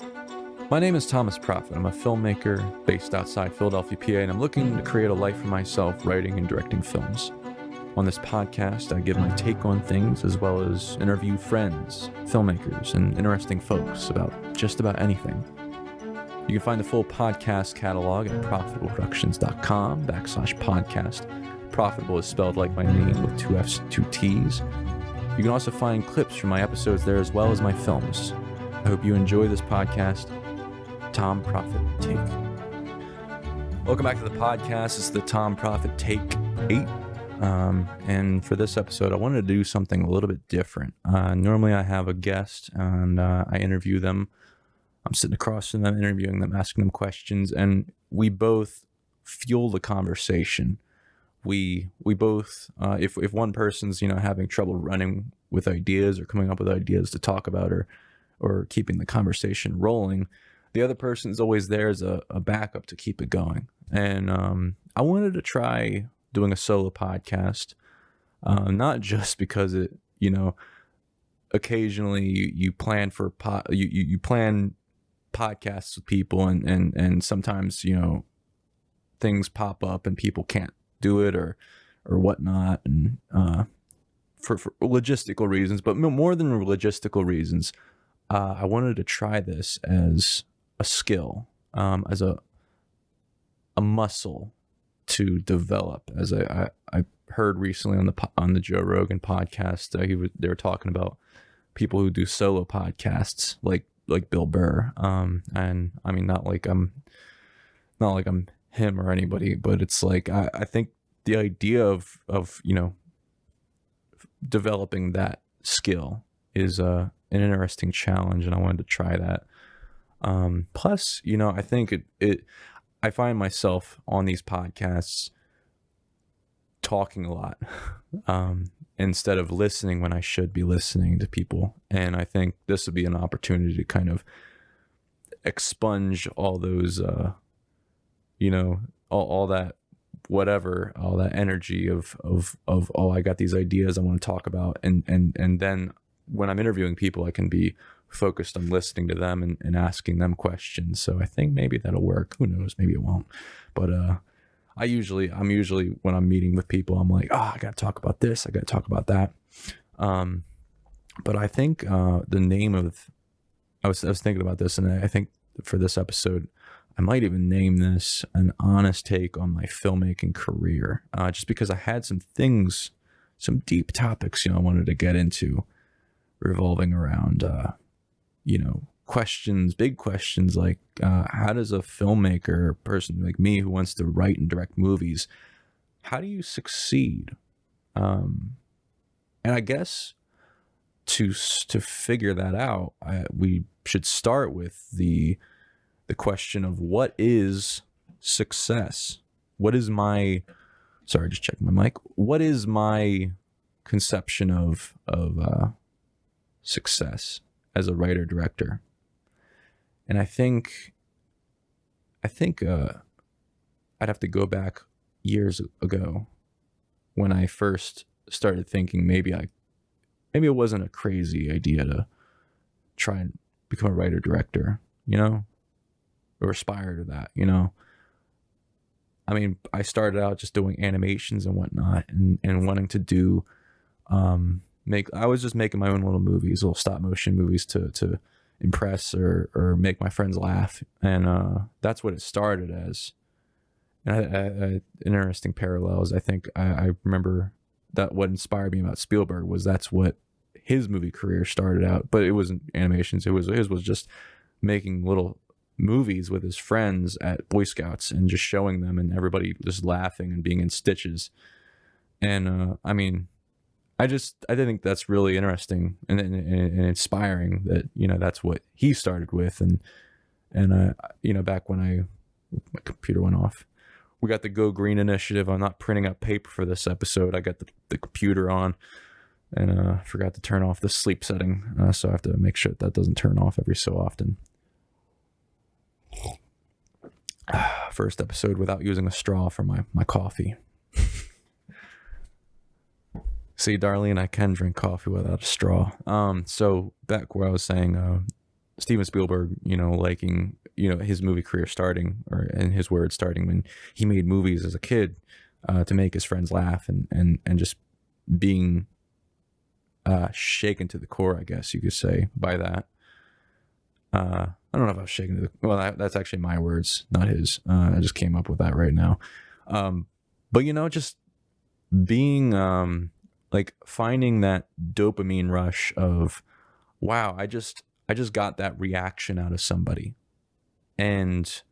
My name is Thomas Proffitt. I'm a filmmaker based outside Philadelphia, PA, and I'm looking to create a life for myself writing and directing films. On this podcast, I give my take on things as well as interview friends, filmmakers, and interesting folks about just about anything. You can find the full podcast catalog at proffitableproductions.com/podcast. Profitable is spelled like my name with 2 F's, 2 T's. You can also find clips from my episodes there as well as my films. I hope you enjoy this podcast. Tom Proffitt Take. Welcome back to the podcast. It's the Tom Proffitt Take 8. And for this episode, I wanted to do something a little bit different. Normally I have a guest and I interview them. I'm sitting across from them, interviewing them, asking them questions, and we both fuel the conversation. We both, if one person's, having trouble running with ideas or coming up with ideas to talk about or keeping the conversation rolling, the other person is always there as a backup to keep it going. And I wanted to try doing a solo podcast, not just because it, occasionally you plan for you plan podcasts with people and sometimes things pop up and people can't do it or whatnot, and for logistical reasons, but more than logistical reasons, I wanted to try this as a skill, as a muscle to develop. As I heard recently on the Joe Rogan podcast, they were talking about people who do solo podcasts like Bill Burr, and I mean not like I'm him or anybody, but it's like I think the idea of developing that skill is an interesting challenge, and I wanted to try that. Plus, I think I find myself on these podcasts talking a lot, instead of listening when I should be listening to people. And I think this would be an opportunity to kind of expunge all those, all that, whatever, all that energy of, oh, I got these ideas I want to talk about. And then when I'm interviewing people, I can be focused on listening to them and asking them questions. So I think maybe that'll work. Who knows? Maybe it won't. But I'm usually when I'm meeting with people, I'm like, I got to talk about this. I got to talk about that. But I think the name of, I was thinking about this, and I think for this episode, I might even name this an honest take on my filmmaking career, just because I had some deep topics, I wanted to get into revolving around, big questions like, how does a filmmaker, a person like me who wants to write and direct movies, how do you succeed? And I guess to figure that out, we should start with the question of what is success? What is just checking my mic. What is my conception of success as a writer director? And I think I'd have to go back years ago when I first started thinking maybe it wasn't a crazy idea to try and become a writer director, or aspire to that, I mean, I started out just doing animations and whatnot, and wanting to do I was just making my own little movies, little stop motion movies to impress or make my friends laugh, and that's what it started as. And interesting parallels. I think I remember that what inspired me about Spielberg was that's what his movie career started out, but it wasn't animations. His was just making little movies with his friends at Boy Scouts and just showing them, and everybody just laughing and being in stitches. And I mean, I think that's really interesting and inspiring that, that's what he started with. And back when my computer went off, we got the Go Green initiative. I'm not printing out paper for this episode. I got the computer on, and forgot to turn off the sleep setting. So I have to make sure that doesn't turn off every so often. First episode without using a straw for my coffee. See, Darlene, I can drink coffee without a straw. So back where I was saying, Steven Spielberg, liking, his movie career starting, or in his words, starting when he made movies as a kid to make his friends laugh, and just being shaken to the core, I guess you could say, by that. I don't know if I was shaken to the, well, that's actually my words, not his. I just came up with that right now. But just being like finding that dopamine rush of, wow, I just got that reaction out of somebody. And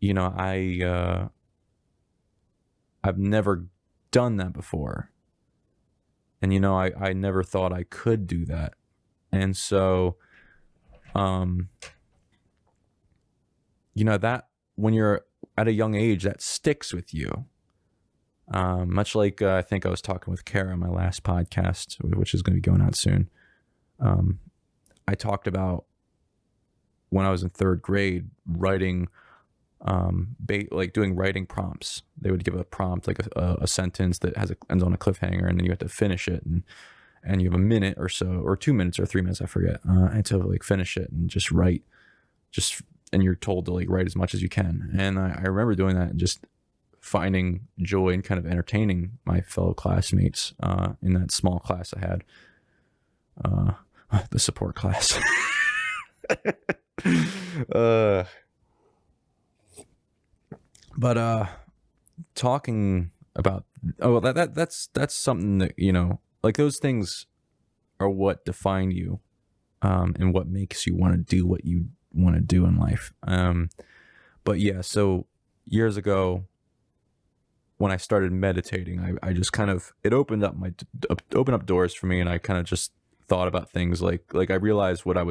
I've never done that before. And I never thought I could do that. And so that when you're at a young age, that sticks with you. Much like I think I was talking with Kara on my last podcast, which is going to be going out soon. I talked about when I was in third grade writing, like doing writing prompts. They would give a prompt, like a sentence that ends on a cliffhanger, and then you have to finish it, and you have a minute or so, or 2 minutes or 3 minutes, I forget, and to like finish it and just write, and you're told to like write as much as you can. And I remember doing that and just finding joy and kind of entertaining my fellow classmates in that small class I had, the support class. But talking about, that's something that, like those things are what define you, and what makes you want to do what you want to do in life. But yeah, so years ago when I started meditating, I just kind of, it opened up doors for me, and I kind of just thought about things like I realized what I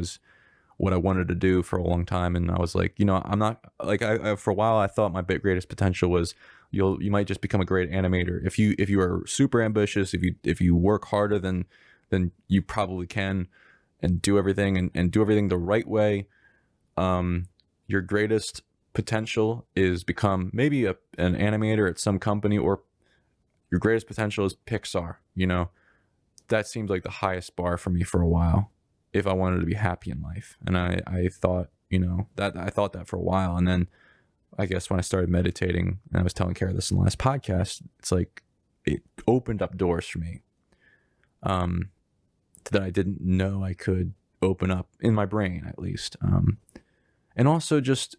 wanted to do for a long time. And I was like, I'm not like, I for a while I thought my greatest potential was you might just become a great animator if you are super ambitious, if you work harder than you probably can, and do everything and do everything the right way. Your greatest potential is become maybe an animator at some company, or your greatest potential is Pixar. That seemed like the highest bar for me for a while, if I wanted to be happy in life. And I thought, that I thought that for a while. And then I guess when I started meditating, and I was telling Kara this in the last podcast, it's like it opened up doors for me that I didn't know I could open up in my brain, at least. And also just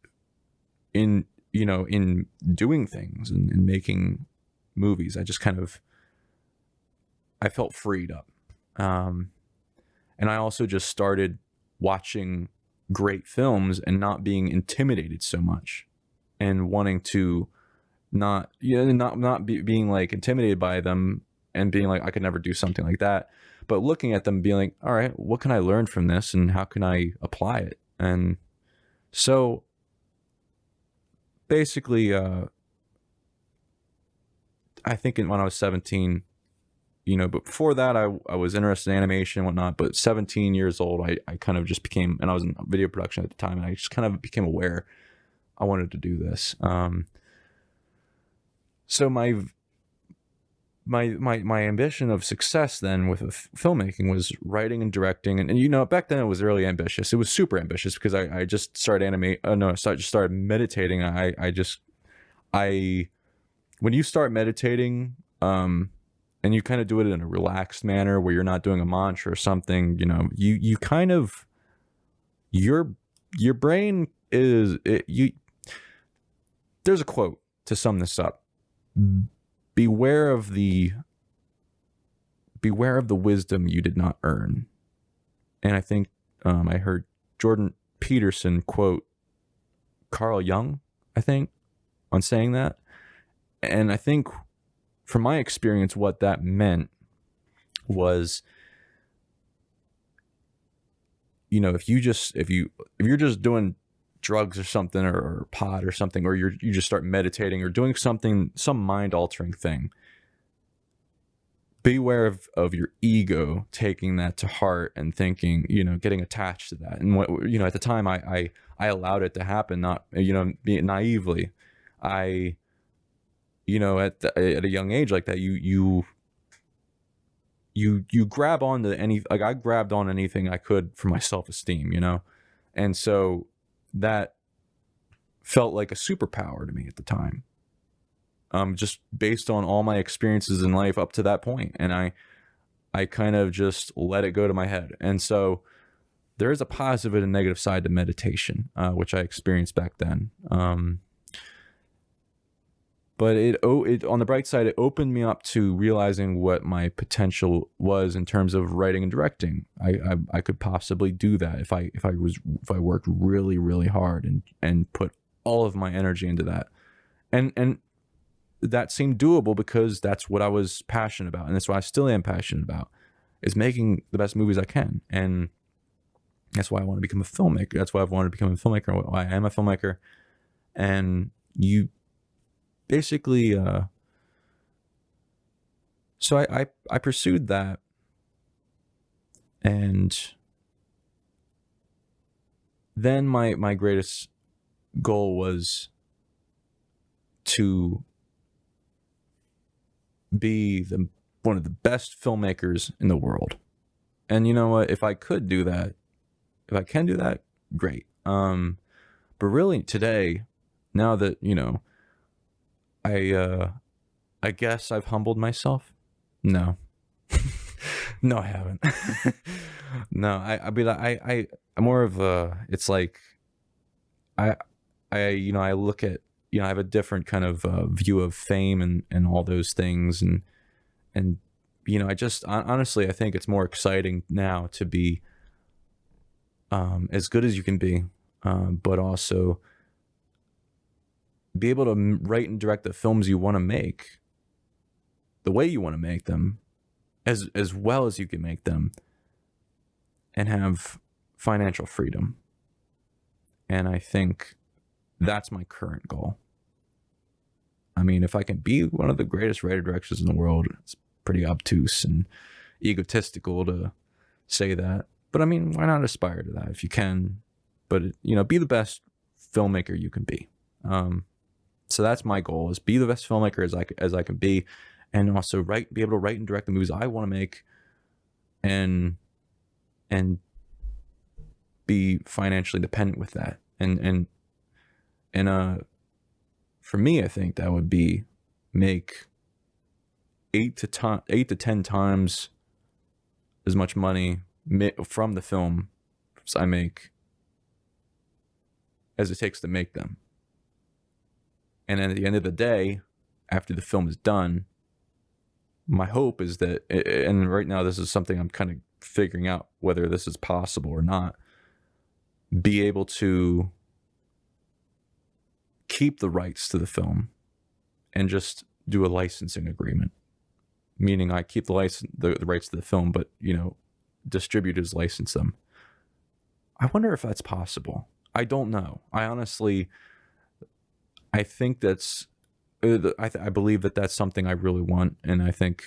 in doing things and making movies, I just I felt freed up. And I also just started watching great films and not being intimidated so much, and wanting to not being like intimidated by them, and being like, I could never do something like that, but looking at them and being like, all right, what can I learn from this, and how can I apply it? And so basically, I think when I was 17, but before that, I was interested in animation and whatnot. But 17 years old, I kind of just became, and I was in video production at the time, and I just kind of became aware I wanted to do this. So my ambition of success then with filmmaking was writing and directing, and back then it was really ambitious. It was super ambitious because I just started started meditating. When you start meditating, and you kind of do it in a relaxed manner where you're not doing a mantra or something, you kind of, your brain is, there's a quote to sum this up. Beware of the wisdom you did not earn. And I think I heard Jordan Peterson quote Carl Jung, I think, on saying that. And I think from my experience, what that meant was, if you're just doing drugs or something, or pot or something, or you just start meditating or doing some mind altering thing, beware of your ego taking that to heart and thinking, getting attached to that. And what, at the time I allowed it to happen, not, being naively. At a young age like that, you grab onto I grabbed on anything I could for my self-esteem, And so that felt like a superpower to me at the time, just based on all my experiences in life up to that point. And I kind of just let it go to my head. And so there is a positive and a negative side to meditation, which I experienced back then. But it on the bright side, it opened me up to realizing what my potential was in terms of writing and directing. I could possibly do that if I worked really, really hard and put all of my energy into that. And that seemed doable because that's what I was passionate about, and that's what I still am passionate about, is making the best movies I can. And that's why I want to become a filmmaker. That's why I've wanted to become a filmmaker, why I am a filmmaker. And you basically, so I pursued that, and then my greatest goal was to be one of the best filmmakers in the world. And you know what? If I could do that, if I can do that, great. But really today, now that, you know, I guess I've humbled myself. No. No, I haven't. No, I mean, I'm more of a, it's like, you know, I look at, you know, I have a different kind of view of fame and all those things. And, you know, honestly, I think it's more exciting now to be as good as you can be, but also be able to write and direct the films you want to make, the way you want to make them, as well as you can make them, and have financial freedom. And I think that's my current goal. I mean, if I can be one of the greatest writer directors in the world, it's pretty obtuse and egotistical to say that. But I mean, why not aspire to that if you can? But, you know, be the best filmmaker you can be. So that's my goal, is be the best filmmaker as I can be, and also be able to write and direct the movies I want to make, and be financially dependent with that. And for me, I think that would be make 8 to 10 times as much money from the film I make as it takes to make them. And then at the end of the day, after the film is done, my hope is that, and right now this is something I'm kind of figuring out whether this is possible or not, be able to keep the rights to the film and just do a licensing agreement. Meaning I keep the rights to the film, but, you know, distributors license them. I wonder if that's possible. I don't know. I think that's, I believe that that's something I really want. And I think,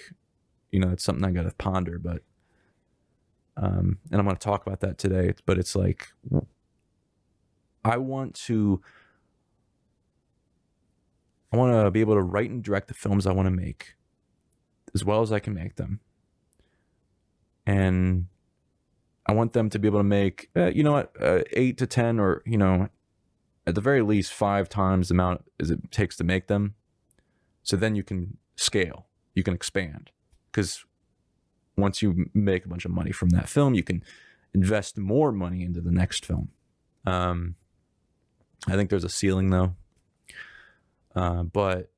you know, it's something I got to ponder, but, and I'm going to talk about that today, but it's like, I want to be able to write and direct the films I want to make as well as I can make them. And I want them to be able to make, 8 to 10, or, you know, at the very least 5 times the amount as it takes to make them. So then you can scale, you can expand. Because once you make a bunch of money from that film, you can invest more money into the next film. I think there's a ceiling though. But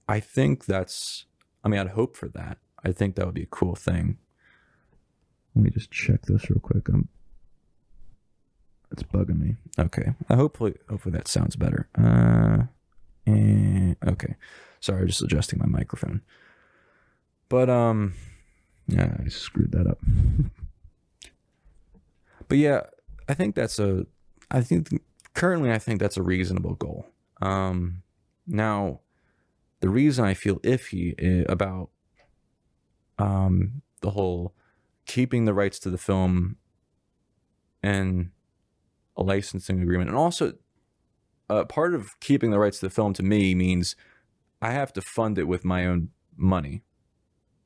I think I'd hope for that. I think that would be a cool thing. Let me just check this real quick. It's bugging me. Okay. Hopefully that sounds better. Okay. Sorry, just adjusting my microphone. But yeah, I screwed that up. But yeah, currently I think that's a reasonable goal. Now, the reason I feel iffy about the whole keeping the rights to the film and a licensing agreement, and also part of keeping the rights to the film to me means I have to fund it with my own money.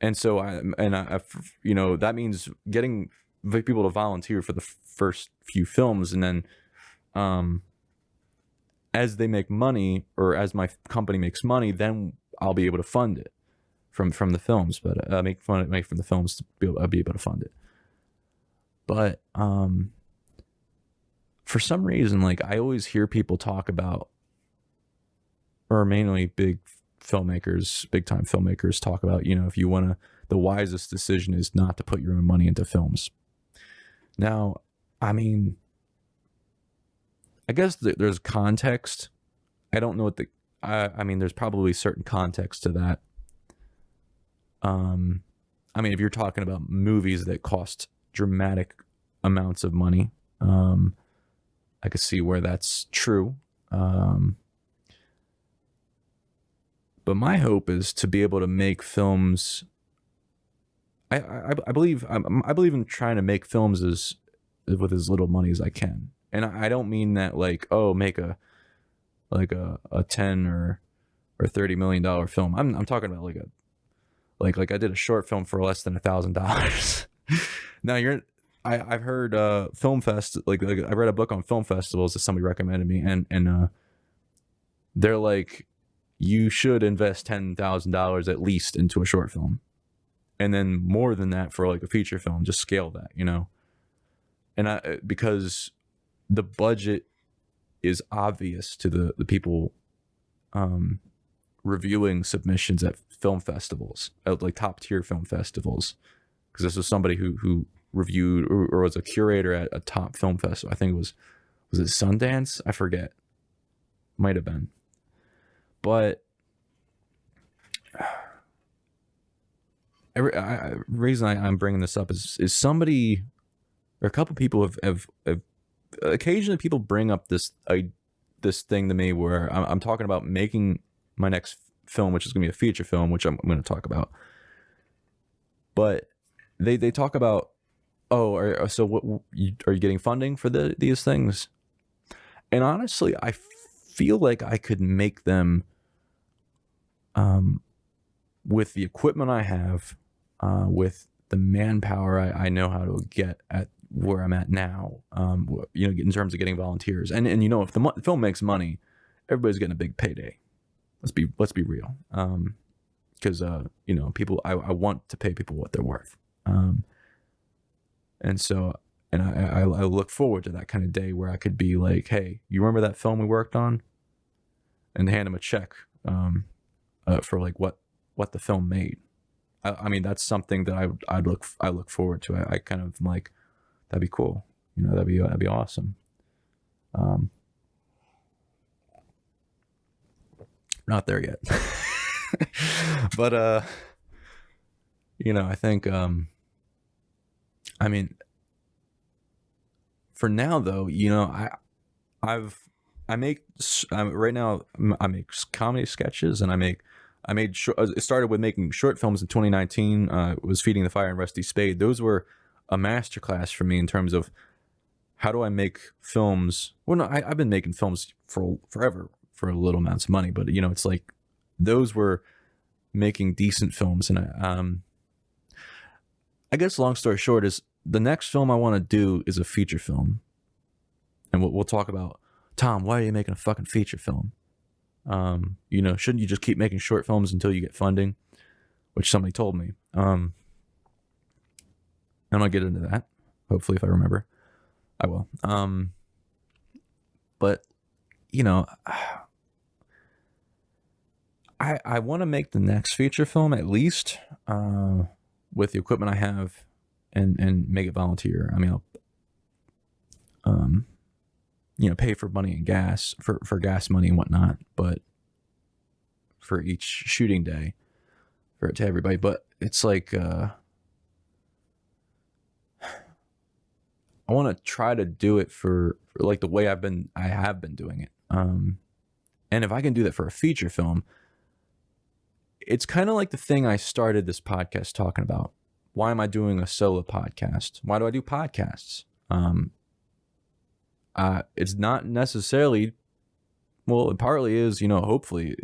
And so that means getting people to volunteer for first few films, and then as they make money, or as my company makes money, then I'll be able to fund it from the films, but make from the films to I'll be able to fund it. But for some reason, like, I always hear people talk about, or mainly big time filmmakers talk about, if you want to, the wisest decision is not to put your own money into films. Now, I mean, I guess there's context. I don't know what I mean, there's probably certain context to that. I mean, if you're talking about movies that cost dramatic amounts of money, I could see where that's true. But my hope is to be able to make films. I believe in trying to make films with as little money as I can, and I don't mean that like, oh, make a $10 or $30 million film. I'm talking about like I did a short film for less than $1,000. Now I've heard film fest, like I read a book on film festivals that somebody recommended me, and they're like, you should invest $10,000 at least into a short film, and then more than that for like a feature film. Just scale that, and because the budget is obvious to the people reviewing submissions at film festivals, at like top tier film festivals, because this was somebody who reviewed or was a curator at a top film festival. I think was it Sundance? I forget. Might have been. But reason I'm bringing this up is somebody, or a couple people have occasionally people bring up this thing to me where I'm talking about making my next film, which is going to be a feature film, which I'm going to talk about. But they talk about, so what are you getting funding for these things? And honestly, I feel like I could make them with the equipment I have, with the manpower I know how to get at where I'm at now, in terms of getting volunteers. And if the film makes money, everybody's getting a big payday. Let's be real. Because people, I want to pay people what they're worth. And so, and I look forward to that kind of day where I could be like, hey, you remember that film we worked on? And hand them a check for like what the film made. I mean, that's something that I look forward to. I kind of like, that'd be cool. That'd be awesome. Not there yet. But I think I mean, for now though, right now I make comedy sketches, and it started with making short films in 2019. Was Feeding the Fire and Rusty Spade. Those were a masterclass for me in terms of how do I make films. Well, no, I've been making films for forever for little amounts of money, but it's like those were making decent films. And I guess long story short is the next film I want to do is a feature film, and we'll talk about, Tom, why are you making a fucking feature film? Shouldn't you just keep making short films until you get funding? Which somebody told me. And I'll get into that. Hopefully, if I remember, I will. But I want to make the next feature film at least with the equipment I have, and make it volunteer. I mean, I'll pay for money and gas for gas money and whatnot, but for each shooting day, to everybody. But it's like I want to try to do it for like the way I have been doing it. And if I can do that for a feature film, it's kind of like the thing I started this podcast talking about. Why am I doing a solo podcast? Why do I do podcasts? It's not necessarily, well, it partly is, hopefully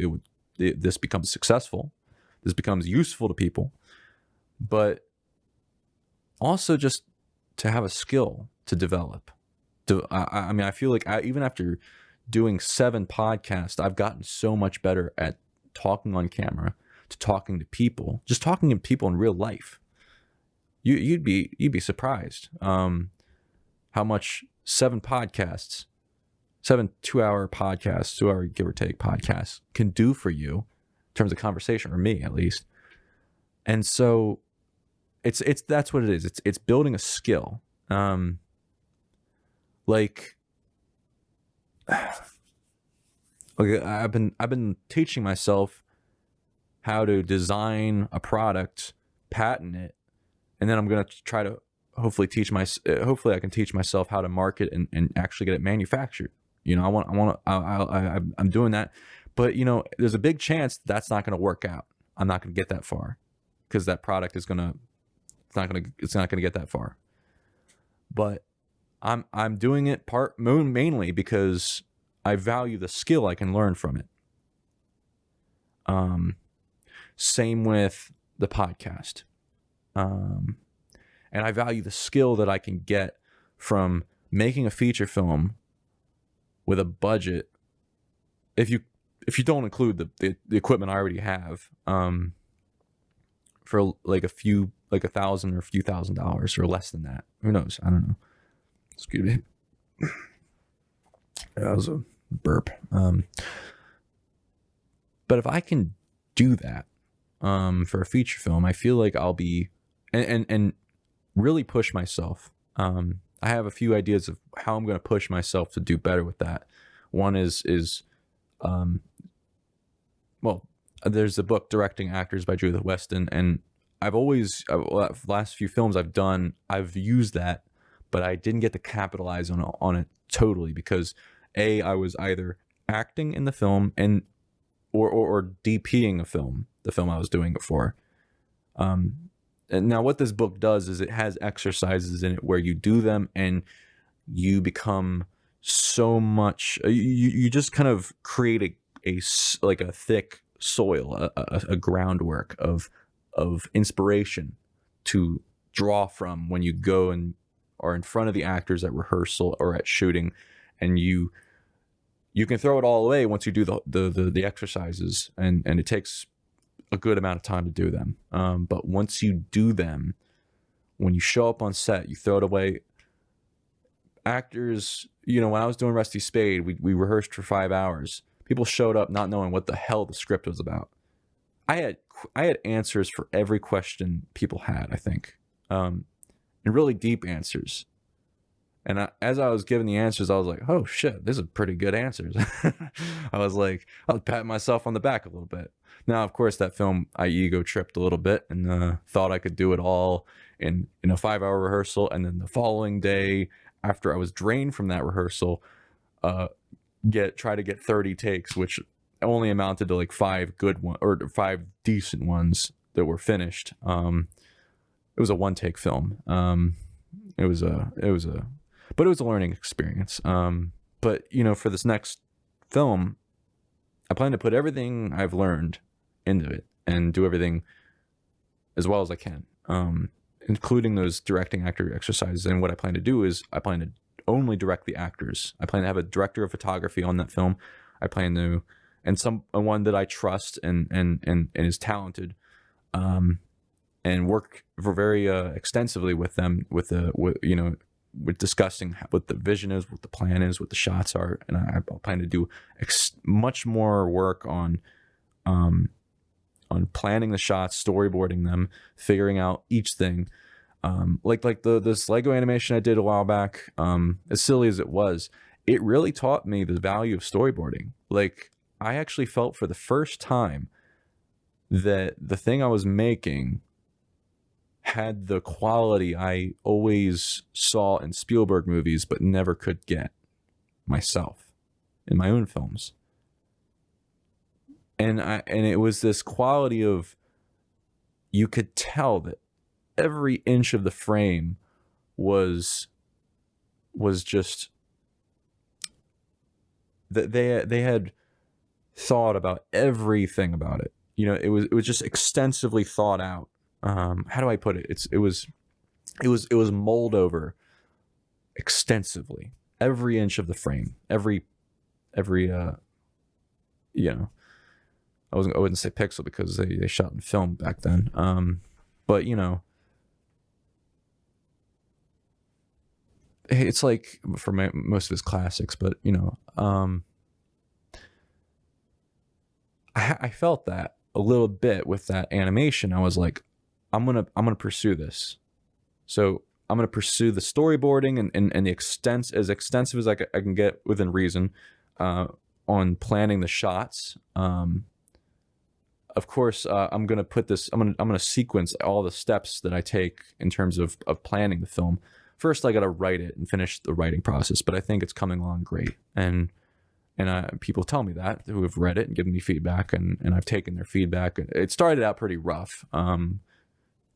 this becomes successful. This becomes useful to people, but also just to have a skill to develop. I mean, I feel like even after doing 7 podcasts, I've gotten so much better at talking on camera, to talking to people, just talking to people in real life. You'd be surprised how much 7 podcasts, 7 2-hour podcasts, 2-hour give or take podcasts can do for you in terms of conversation, or me at least. And so it's that's what it is. It's building a skill. Like, okay, I've been teaching myself how to design a product, patent it, and then I'm gonna try to hopefully I can teach myself how to market and actually get it manufactured. You know, I'm doing that, but you know, there's a big chance that's not gonna work out. I'm not gonna get that far because that product it's not gonna get that far. But I'm doing it mainly because I value the skill I can learn from it. Same with the podcast. And I value the skill that I can get from making a feature film with a budget. If you don't include the equipment I already have, for like $1,000 or a few $1,000s or less than that. Who knows? I don't know. Excuse me. That was a burp. But if I can do that for a feature film, I feel like I'll be and really push myself. I have a few ideas of how I'm going to push myself to do better with that. One is there's the book Directing Actors by Judith Weston, and the last few films I've done, I've used that, but I didn't get to capitalize on it totally because I was either acting in the film or DPing the film I was doing it for. And now what this book does is it has exercises in it where you do them and you become so much, you just kind of create a thick soil, a groundwork of inspiration to draw from when you go and are in front of the actors at rehearsal or at shooting, and you can throw it all away once you do the exercises, and it takes a good amount of time to do them. But once you do them, when you show up on set, you throw it away. Actors, you know, when I was doing Rusty Spade, we rehearsed for 5 hours. People showed up not knowing what the hell the script was about. I had answers for every question people had, I think, and really deep answers. And as I was giving the answers, I was like, "Oh shit, these are pretty good answers." I was patting myself on the back a little bit. Now, of course, that film I ego tripped a little bit and thought I could do it all in a 5-hour rehearsal, and then the following day, after I was drained from that rehearsal, try to get 30 takes, which only amounted to like 5 good ones or 5 decent ones that were finished. It was a 1-take film. It was a learning experience. But you know, for this next film, I plan to put everything I've learned into it and do everything as well as I can, including those directing actor exercises. And what I plan to do is I plan to only direct the actors. I plan to have a director of photography on that film. I plan to, and one that I trust and is talented, and work very extensively with them with discussing what the vision is, what the plan is, what the shots are, and I plan to do much more work on planning the shots, storyboarding them, figuring out each thing. This Lego animation I did a while back, as silly as it was, it really taught me the value of storyboarding. Like, I actually felt for the first time that the thing I was making had the quality I always saw in Spielberg movies but never could get myself in my own films. And it was this quality of, you could tell that every inch of the frame was just that they had thought about everything about it. You know, it was just extensively thought out. How do I put it? It was it was mulled over extensively, every inch of the frame, every you know, I wouldn't say pixel because they shot in film back then. But you know, it's like for most of his classics, but you know, I felt that a little bit with that animation. I was like, I'm gonna pursue this. So I'm gonna pursue the storyboarding and the as extensive as I can get within reason, on planning the shots. Of course, I'm gonna put this. I'm gonna sequence all the steps that I take in terms of planning the film. First, I gotta write it and finish the writing process. But I think it's coming along great, and people tell me that who have read it and given me feedback, and I've taken their feedback. It started out pretty rough,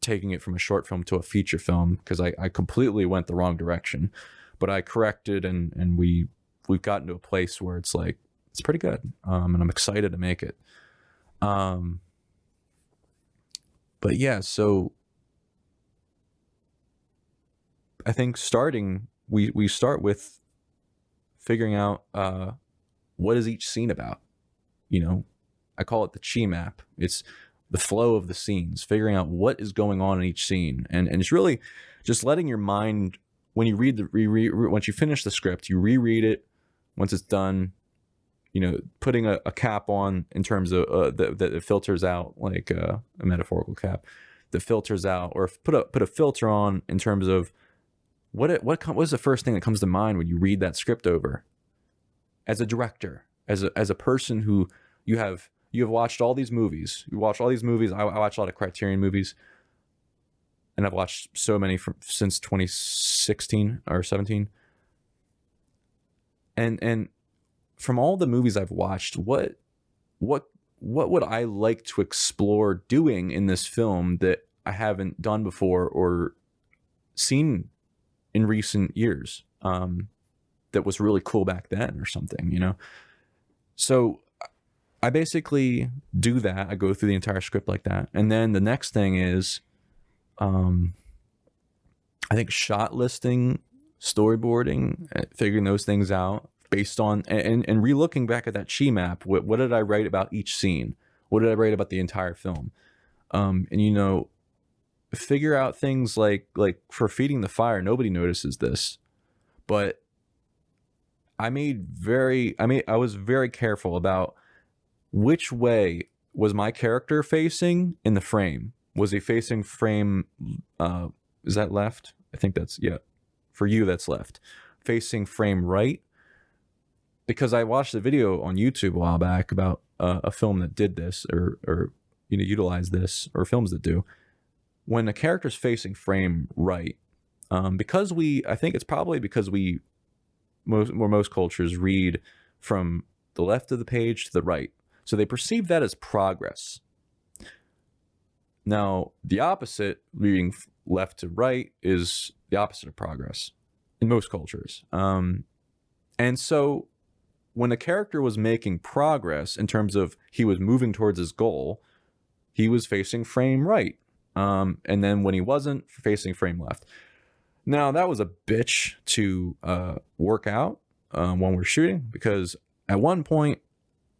taking it from a short film to a feature film because I completely went the wrong direction, but I corrected, and we've gotten to a place where it's like it's pretty good, and I'm excited to make it. But yeah, so I think we start with figuring out what is each scene about. You know, I call it the chi map. It's the flow of the scenes, figuring out what is going on in each scene, and it's really just letting your mind, when you read once you finish the script, you reread it once it's done. You know, putting a cap on in terms of that it filters out, like a metaphorical cap that filters out, or put a filter on in terms of what is the first thing that comes to mind when you read that script over. As a director, as a person who you have watched all these movies, I watch a lot of Criterion movies, and I've watched so many since 2016 or 17, and from all the movies I've watched, what would I like to explore doing in this film that I haven't done before or seen in recent years, that was really cool back then or something, you know? So I basically do that. I go through the entire script like that. And then the next thing is, I think shot listing, storyboarding, figuring those things out based on, and re-looking back at that chi map. What did I write about each scene? What did I write about the entire film? And you know, figure out things like for Feeding the Fire, nobody notices this, but I was very careful about which way was my character facing in the frame. Was he facing frame, is that left? I think that's, yeah. For you, that's left. Facing frame right. Because I watched a video on YouTube a while back about a film that did this, or you know, utilize this, or films that do. When a character's facing frame right, because I think it's probably because most cultures read from the left of the page to the right, so they perceive that as progress. Now, the opposite, reading left to right, is the opposite of progress in most cultures. And so when a character was making progress in terms of he was moving towards his goal, he was facing frame right. And then when he wasn't, facing frame left. Now, that was a bitch to work out when we're shooting, because at one point,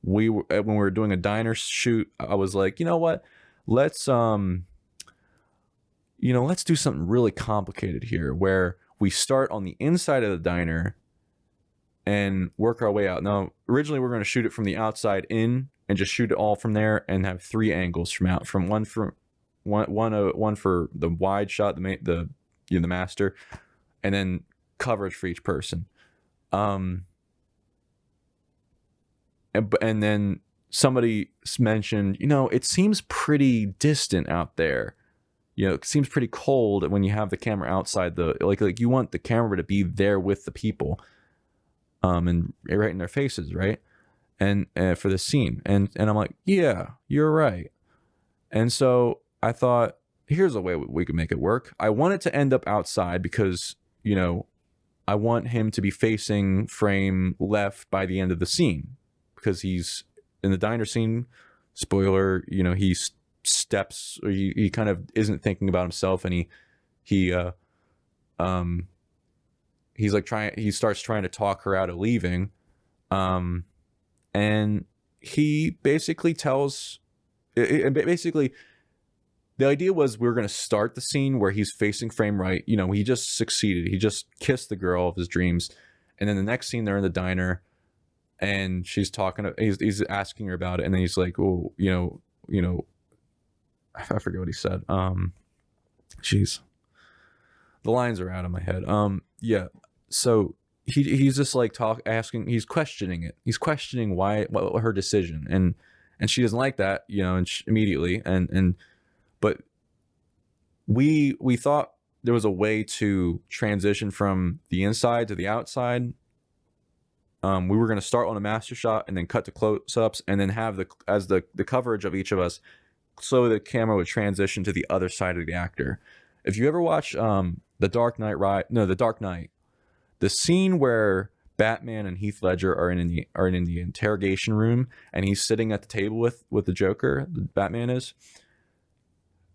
when we were doing a diner shoot, I was like, you know what? Let's do something really complicated here, where we start on the inside of the diner and work our way out. Now, originally we're going to shoot it from the outside in and just shoot it all from there, and have 3 angles from one for the wide shot, the master, and then coverage for each person. And then somebody mentioned, you know, it seems pretty distant out there. You know, it seems pretty cold when you have the camera outside like you want the camera to be there with the people, and right in their faces, right? And for the scene, and I'm like, yeah, you're right. And so I thought, here's a way we could make it work. I want it to end up outside because, you know, I want him to be facing frame left by the end of the scene, because he's in the diner scene. Spoiler, he steps, or he kind of isn't thinking about himself, and he he's like he starts trying to talk her out of leaving. And he basically tells, basically, the idea was we were going to start the scene where he's facing frame right. You know, he just succeeded. He just kissed the girl of his dreams. And then the next scene, they're in the diner and she's talking, he's asking her about it. And then he's like, oh, you know, I forget what he said. Jeez. The lines are out of my head. Yeah. So he's just like asking, he's questioning it. He's questioning what her decision. And she doesn't like that, you know, and immediately. But we thought there was a way to transition from the inside to the outside. We were going to start on a master shot and then cut to close-ups and then have the coverage of each of us, so the camera would transition to the other side of the actor. If you ever watch The Dark Knight, the scene where Batman and Heath Ledger are in the interrogation room and he's sitting at the table with the Joker, Batman is.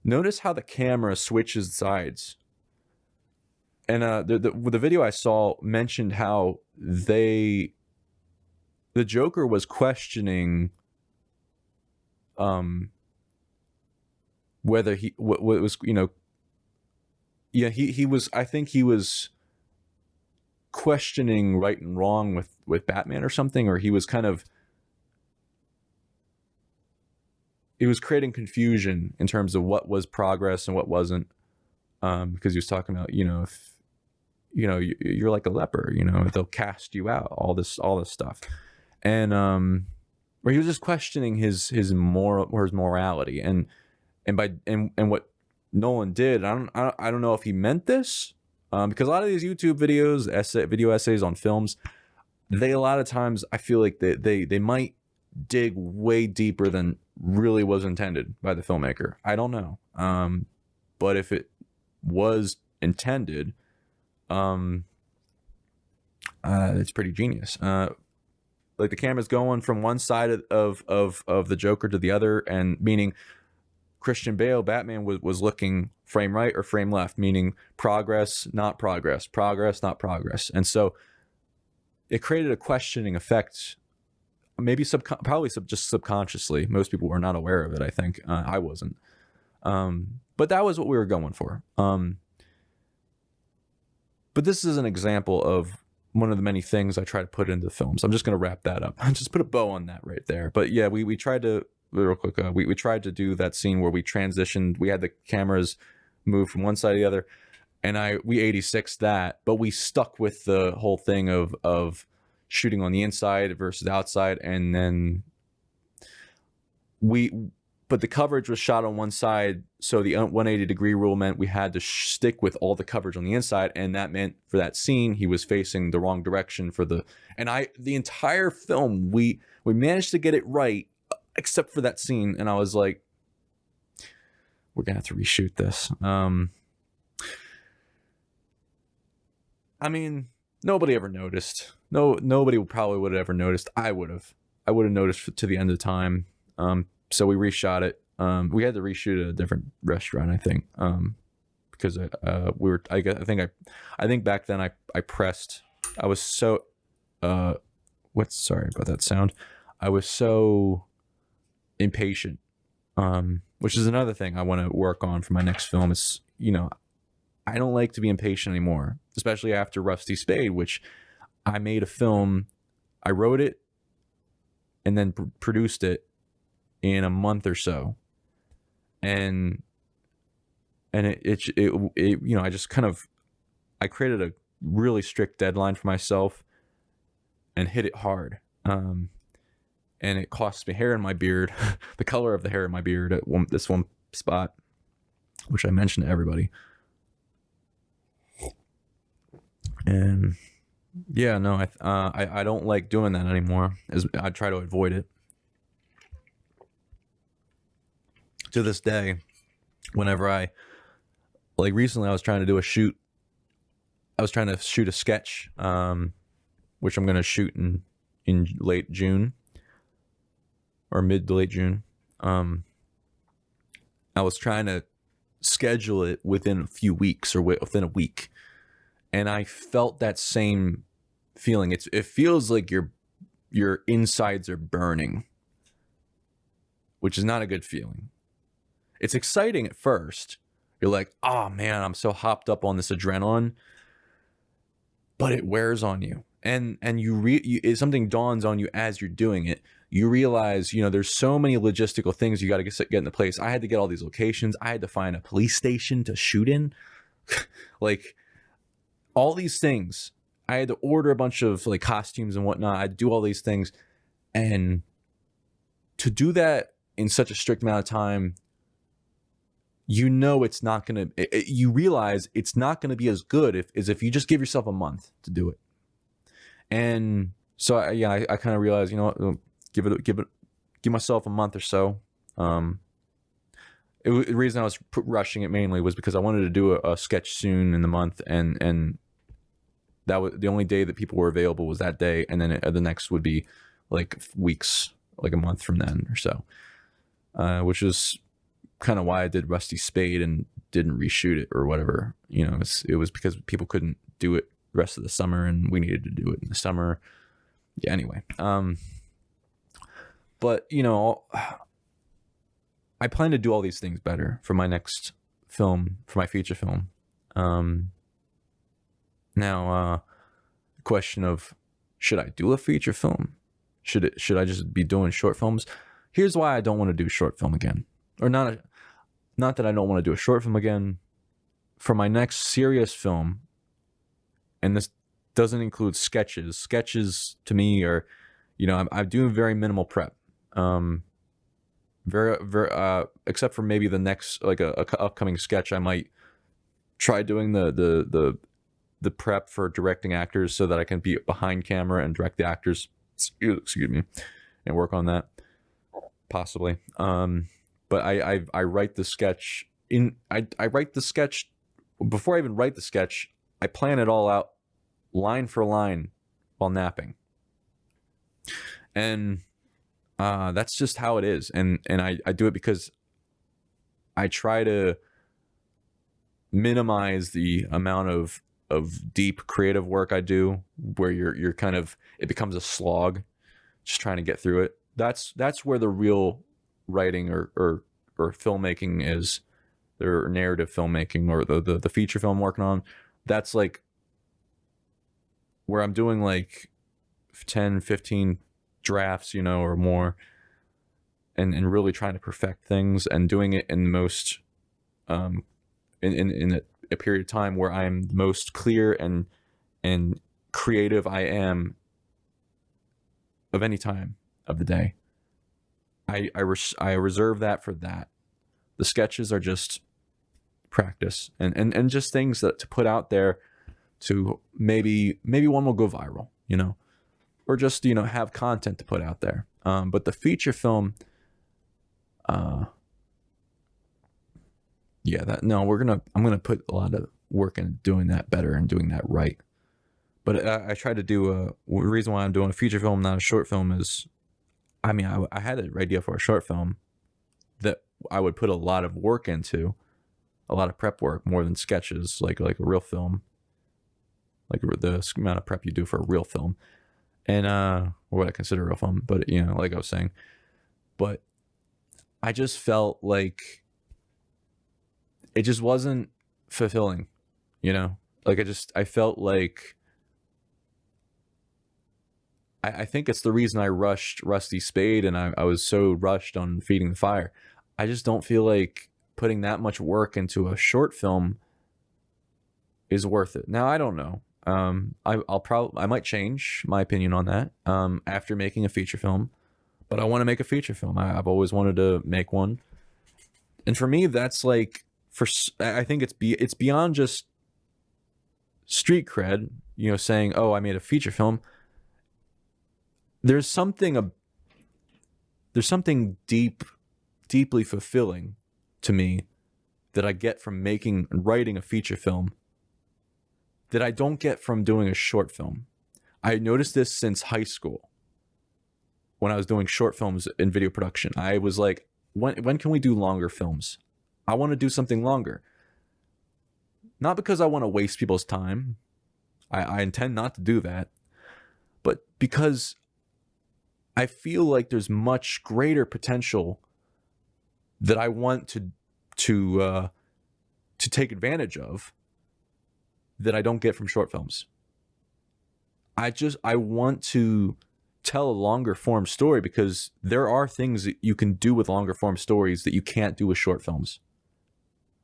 Notice how the camera switches sides. And the video I saw mentioned how the Joker was questioning whether what was, you know, yeah, he was, I think he was questioning right and wrong with Batman or something, or he was creating confusion in terms of what was progress and what wasn't, because he was talking about, you know, if you know you're like a leper, you know, they'll cast you out, all this stuff, and where he was just questioning his morality, and what Nolan did. I don't know if he meant this, because a lot of these YouTube videos, video essays on films, a lot of times I feel like they might dig way deeper than really was intended by the filmmaker. I don't know, but if it was intended, it's pretty genius. Like the camera's going from one side of the Joker to the other, and meaning Christian Bale, Batman, was looking frame right or frame left, meaning progress, not progress, progress, not progress. And so it created a questioning effect, maybe probably just subconsciously. Most people were not aware of it, I think. I wasn't. But that was what we were going for. But this is an example of one of the many things I try to put into films. I'm just going to wrap that up. Just put a bow on that right there. But yeah, we tried to, real quick, we tried to do that scene where we transitioned. We had the cameras move from one side to the other, and we 86'd that, but we stuck with the whole thing of shooting on the inside versus outside, and then but the coverage was shot on one side, so the 180-degree rule meant we had to stick with all the coverage on the inside, and that meant for that scene he was facing the wrong direction the entire film we managed to get it right except for that scene, and I was like, we're gonna have to reshoot this. I mean, nobody ever noticed. Nobody probably would have ever noticed. I would have noticed to the end of the time. So we reshot it. We had to reshoot at a different restaurant, I think, because I think back then I pressed. I was so sorry about that sound. I was so impatient, which is another thing I want to work on for my next film. Is, you know, I don't like to be impatient anymore, especially after Rusty Spade, which I made a film. I wrote it and then produced it in a month or so, and it you know, I created a really strict deadline for myself and hit it hard, and it cost me hair in my beard, the color of the hair in my beard at this one spot, which I mentioned to everybody. And yeah, no, I don't like doing that anymore, as I try to avoid it. To this day, whenever recently I was trying to do a shoot. I was trying to shoot a sketch, which I'm going to shoot in late June or mid to late June. I was trying to schedule it within a few weeks or within a week. And I felt that same feeling. It feels like your insides are burning, which is not a good feeling. It's exciting at first. You're like, oh man, I'm so hopped up on this adrenaline, but it wears on you. And something dawns on you as you're doing it. You realize, there's so many logistical things you got to get into place. I had to get all these locations. I had to find a police station to shoot in. Like, all these things. I had to order a bunch of like costumes and whatnot. I had to do all these things. And to do that in such a strict amount of time, it's not going to, you realize it's not going to be as good as if you just give yourself a month to do it. And so I kind of realized, give myself a month or so. The reason I was rushing it mainly was because I wanted to do a sketch soon in the month, and that was the only day that people were available was that day, and then the next would be like weeks, like a month from then or so, which is kind of why I did Rusty Spade and didn't reshoot it or whatever. It was because people couldn't do it the rest of the summer, and we needed to do it in the summer. Yeah. Anyway, but I plan to do all these things better for my next film, for my feature film. Now, question of, should I do a feature film? Should I just be doing short films? Here's why I don't want to do short film again. Or not that I don't want to do a short film again. For my next serious film, and this doesn't include sketches. Sketches to me are, I'm doing very minimal prep. Very, except for maybe the next, like a upcoming sketch, I might try doing the prep for directing actors so that I can be behind camera and direct the actors. Excuse me, and work on that possibly. But I write the sketch I write the sketch before I even write the sketch. I plan it all out line for line while napping, and that's just how it is. And I do it because I try to minimize the amount of deep creative work I do, where you're kind of, it becomes a slog just trying to get through it. That's where the real writing or filmmaking is, or narrative filmmaking, or the feature film I'm working on. That's like where I'm doing like 10, 15 drafts, or more, and really trying to perfect things, and doing it in the most in a period of time where I'm most clear and creative I am of any time of the day. I reserve that for that. The sketches are just practice and just things that to put out there, to maybe one will go viral, or just have content to put out there. But the feature film, I'm gonna put a lot of work in doing that better and doing that right. But I try to do the reason why I'm doing a feature film, not a short film, is, I had an idea for a short film that I would put a lot of work into, a lot of prep work, more than sketches, like a real film, like the amount of prep you do for a real film, and or what I consider a real film. But like I was saying, but I just felt like it just wasn't fulfilling, like I felt like, I think it's the reason I rushed Rusty Spade, and I was so rushed on Feeding the Fire. I just don't feel like putting that much work into a short film is worth it. Now, I don't know. I might change my opinion on that after making a feature film, but I want to make a feature film. I've always wanted to make one, and for me, that's like, I think it's beyond just street cred. Saying, "Oh, I made a feature film." There's something deeply fulfilling to me that I get from making and writing a feature film that I don't get from doing a short film. I noticed this since high school when I was doing short films in video production. I was like, when can we do longer films? I want to do something longer. Not because I want to waste people's time, I intend not to do that. But because I feel like there's much greater potential that I want to take advantage of that I don't get from short films. I want to tell a longer form story because there are things that you can do with longer form stories that you can't do with short films.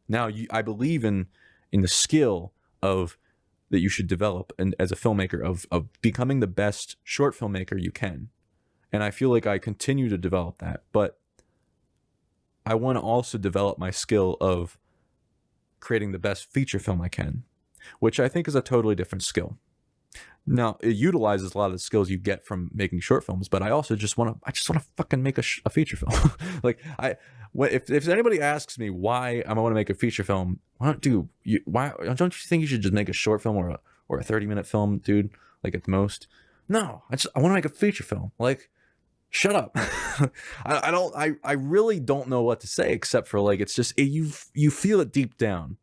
Now, I believe in the skill of that you should develop and as a filmmaker of becoming the best short filmmaker you can. And I feel like I continue to develop that, but I want to also develop my skill of creating the best feature film I can, which I think is a totally different skill. Now, it utilizes a lot of the skills you get from making short films, but I also just want to fucking make a feature film. Like if anybody asks me why I want to make a feature film, don't you think you should just make a short film or a 30-minute film, dude? Like at the most. No, I want to make a feature film. Like, shut up. I really don't know what to say except for like it's just you feel it deep down.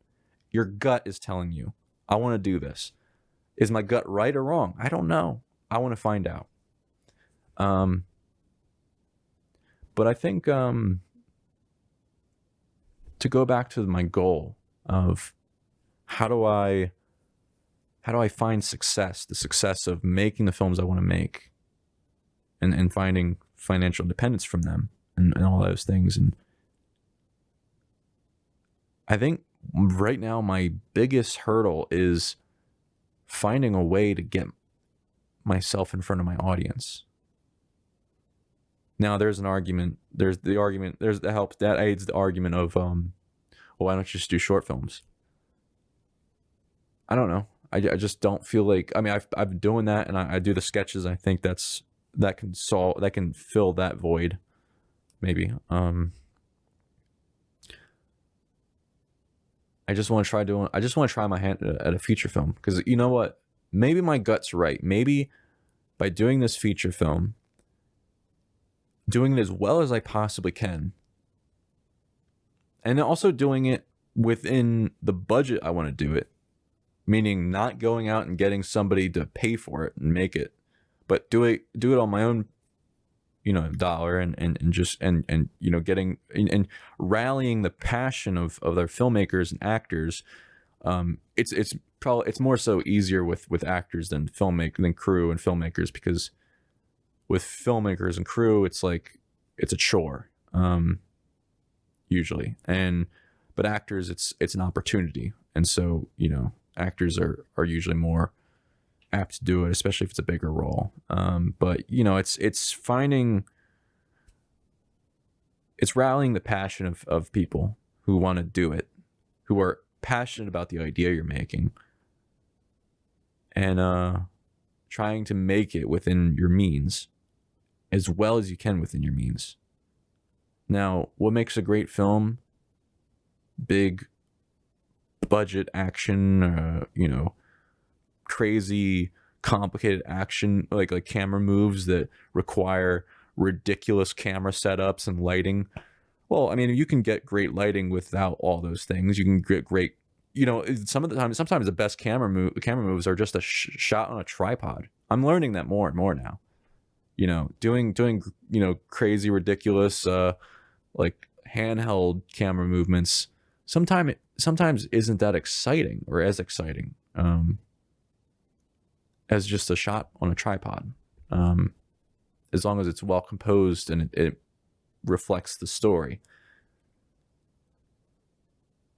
Your gut is telling you, I want to do this. Is my gut right or wrong? I don't know. I want to find out. But I think to go back to my goal of how do I find success, the success of making the films I want to make and finding financial independence from them and all those things. And I think right now my biggest hurdle is finding a way to get myself in front of my audience. Now there's an argument. There's that aids the argument of, well, why don't you just do short films? I don't know. I just don't feel like, I mean, I've been doing that and I do the sketches. I think that can fill that void maybe. I just want to try my hand at a feature film because you know what? Maybe my gut's right. Maybe by doing this feature film, doing it as well as I possibly can, and also doing it within the budget I want to do it, meaning not going out and getting somebody to pay for it and make it, but do it on my own, dollar and getting and rallying the passion of their filmmakers and actors. It's more so easier with actors than crew and filmmakers, because with filmmakers and crew it's like it's a chore usually, but actors it's an opportunity, and so actors are usually more apt to do it, especially if it's a bigger role. But it's rallying the passion of people who want to do it, who are passionate about the idea you're making, and trying to make it within your means as well as you can within your means. Now, what makes a great film? Big budget action, crazy complicated action, like camera moves that require ridiculous camera setups and lighting. Well, I mean, you can get great lighting without all those things. You can get great, sometimes the best camera moves are just a shot on a tripod. I'm learning that more and more now. Doing crazy, ridiculous, like handheld camera movements sometimes isn't that exciting or as exciting as just a shot on a tripod, as long as it's well composed and it reflects the story.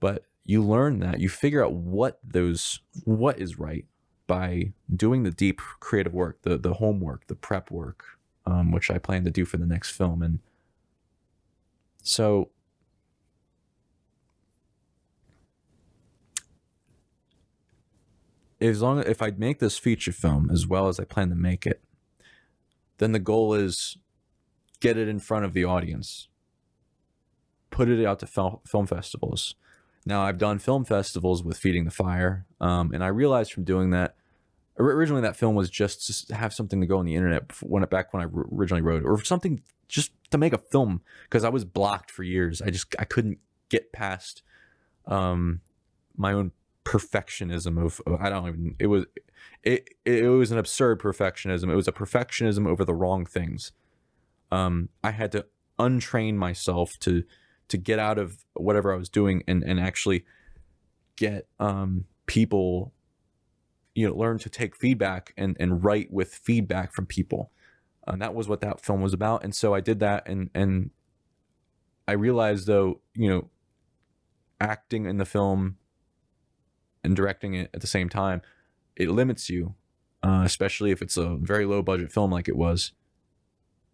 But you learn that, you figure out what is right by doing the deep creative work, the homework, the prep work, which I plan to do for the next film. And so if I make this feature film as well as I plan to make it, then the goal is get it in front of the audience, put it out to film festivals. Now, I've done film festivals with Feeding the Fire, and I realized from doing that, originally that film was just to have something to go on the internet when I originally wrote it, or something just to make a film, because I was blocked for years. I couldn't get past my own perfectionism of I don't even it was an absurd perfectionism. It was a perfectionism over the wrong things. I had to untrain myself to get out of whatever I was doing and actually get people, learn to take feedback and write with feedback from people. And that was what that film was about. And so I did that, and I realized, though, acting in the film and directing it at the same time, it limits you, especially if it's a very low budget film like it was.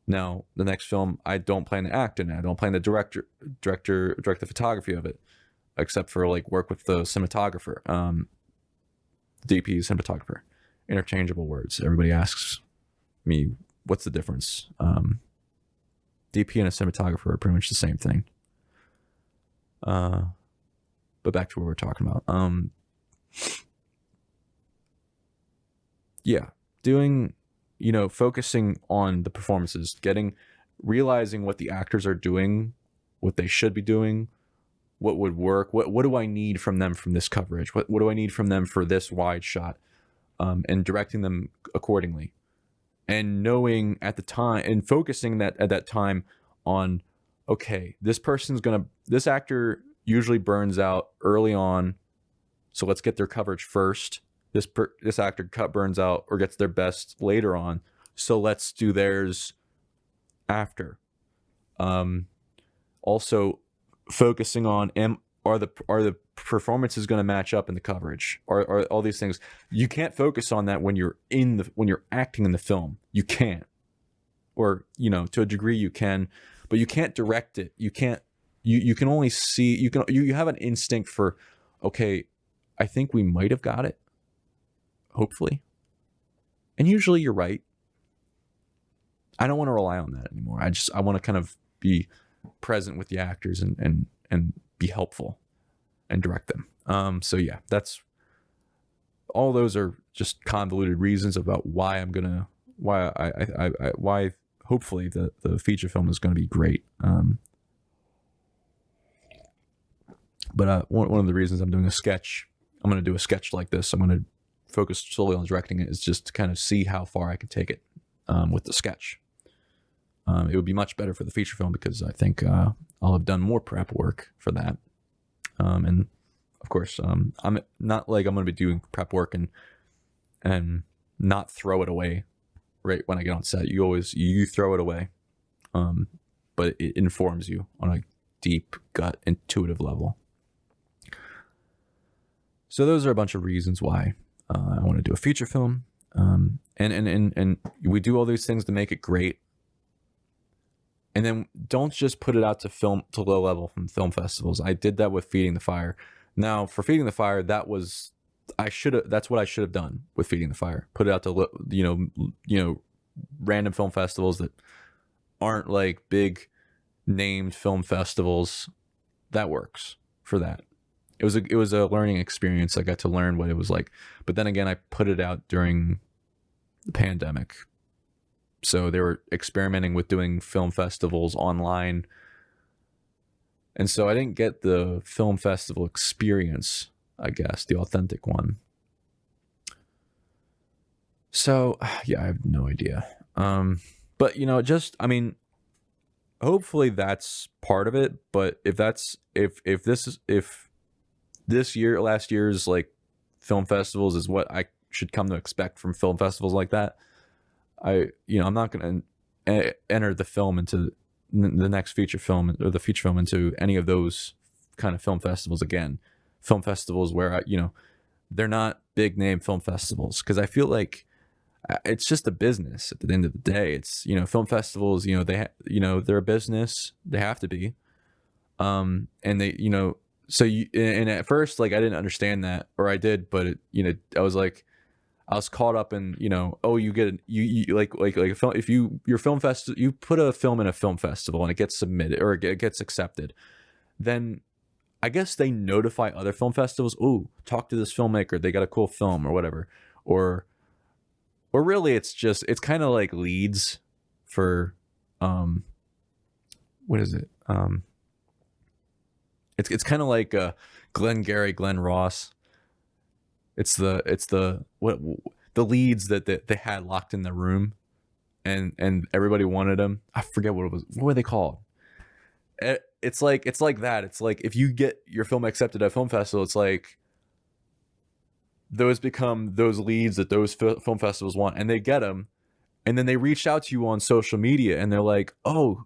Now, the next film, I don't plan to act in it. I don't plan to direct the photography of it, except for like work with the cinematographer, DP, cinematographer. Interchangeable words. Everybody asks me, what's the difference? DP and a cinematographer are pretty much the same thing. But back to what we're talking about. Yeah, doing, focusing on the performances, realizing what the actors are doing, what they should be doing, what would work, what do I need from them from this coverage, what do I need from them for this wide shot, and directing them accordingly, and knowing at the time and focusing that at that time on, okay, this actor usually burns out early on, so let's get their coverage first. This actor burns out or gets their best later on, so let's do theirs after. Also focusing on, are the performances going to match up in the coverage? Are all these things? You can't focus on that when you're acting in the film. You can't, or to a degree you can, but you can't direct it. You can't. You can only see. You have an instinct for, okay, I think we might have got it. Hopefully. And usually you're right. I don't want to rely on that anymore. I want to kind of be present with the actors and be helpful and direct them. So yeah, that's all. Those are just convoluted reasons about why why hopefully the feature film is going to be great. But one of the reasons I'm going to do a sketch like this, I'm going to focus solely on directing it, is just to kind of see how far I can take it with the sketch. It would be much better for the feature film because I think I'll have done more prep work for that. And of course, I'm not like I'm going to be doing prep work and not throw it away right when I get on set. You throw it away, but it informs you on a deep gut intuitive level. So those are a bunch of reasons why I want to do a feature film, and we do all these things to make it great. And then don't just put it out to low level from film festivals. I did that with Feeding the Fire. Now, for Feeding the Fire, that's what I should have done with Feeding the Fire. Put it out to random film festivals that aren't like big named film festivals. That works for that. It was a learning experience. I got to learn what it was like. But then again, I put it out during the pandemic. So they were experimenting with doing film festivals online. And so I didn't get the film festival experience, I guess, the authentic one. So, yeah, I have no idea. But, hopefully that's part of it. But if last year's like film festivals is what I should come to expect from film festivals like that, I'm not going to enter the film into the next feature film or the feature film into any of those kind of film festivals again. Film festivals where they're not big name film festivals, because I feel like it's just a business at the end of the day. It's film festivals, they're a business. They have to be, and they so and at first, like, I didn't understand that, or I did, but I was caught up in, you get you like a film. If your film festival, you put a film in a film festival and it gets submitted or it gets accepted, then I guess they notify other film festivals. Oh, talk to this filmmaker. They got a cool film or whatever. Or really, it's kind of like leads for, what is it? It's kind of like Glenn Gary, Glenn Ross. It's the what the leads that they had locked in the room, and everybody wanted them. I forget what it was. What were they called? It's like that. It's like if you get your film accepted at a film festival, it's like those become those leads that those film festivals want, and they get them, and then they reach out to you on social media, and they're like, "Oh,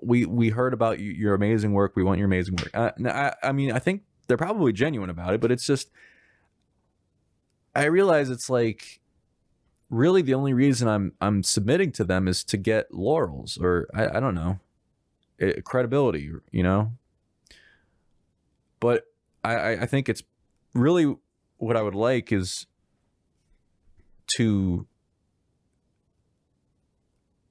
we heard about your amazing work. We want your amazing work." I mean, I think they're probably genuine about it, but it's just I realize it's like really the only reason I'm submitting to them is to get laurels or I don't know credibility, But I think it's really what I would like is to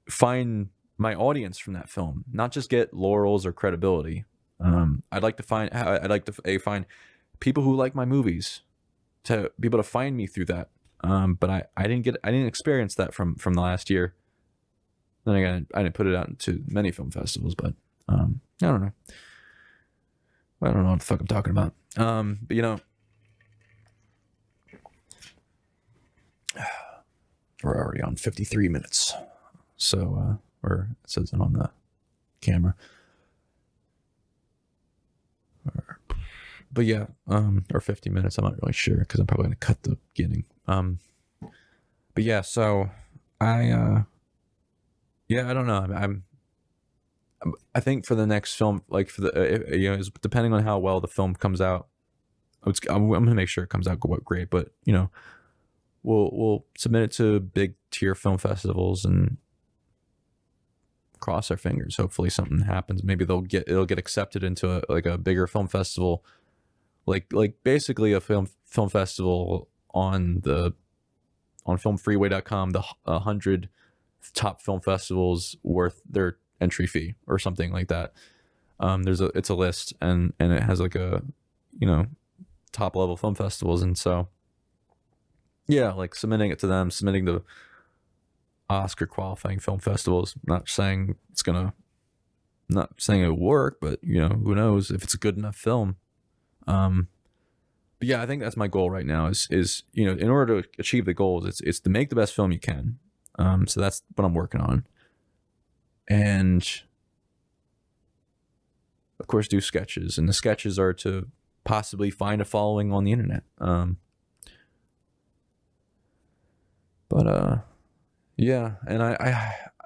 find my audience from that film, not just get laurels or credibility. I'd like to find people who like my movies, to be able to find me through that. But I didn't experience that from the last year. Then again, I didn't put it out into many film festivals, but I don't know. I don't know what the fuck I'm talking about. But we're already on 53 minutes. So, or it says it on the camera. But yeah, or 50 minutes. I'm not really sure because I'm probably going to cut the beginning. But yeah, so I don't know. I think for the next film, like for the, depending on how well the film comes out, I'm going to make sure it comes out great, but we'll submit it to big tier film festivals and cross our fingers. Hopefully something happens. Maybe it'll get accepted into a bigger film festival, like basically a film festival on filmfreeway.com, the 100 top film festivals worth their entry fee or something like that. It's a list and it has like a top level film festivals, and so yeah, like submitting it to them, submitting the Oscar qualifying film festivals. Not saying it'll work, but who knows if it's a good enough film. But yeah, I think that's my goal right now is in order to achieve the goals, it's to make the best film you can. So that's what I'm working on. And of course do sketches, and the sketches are to possibly find a following on the internet. Yeah, and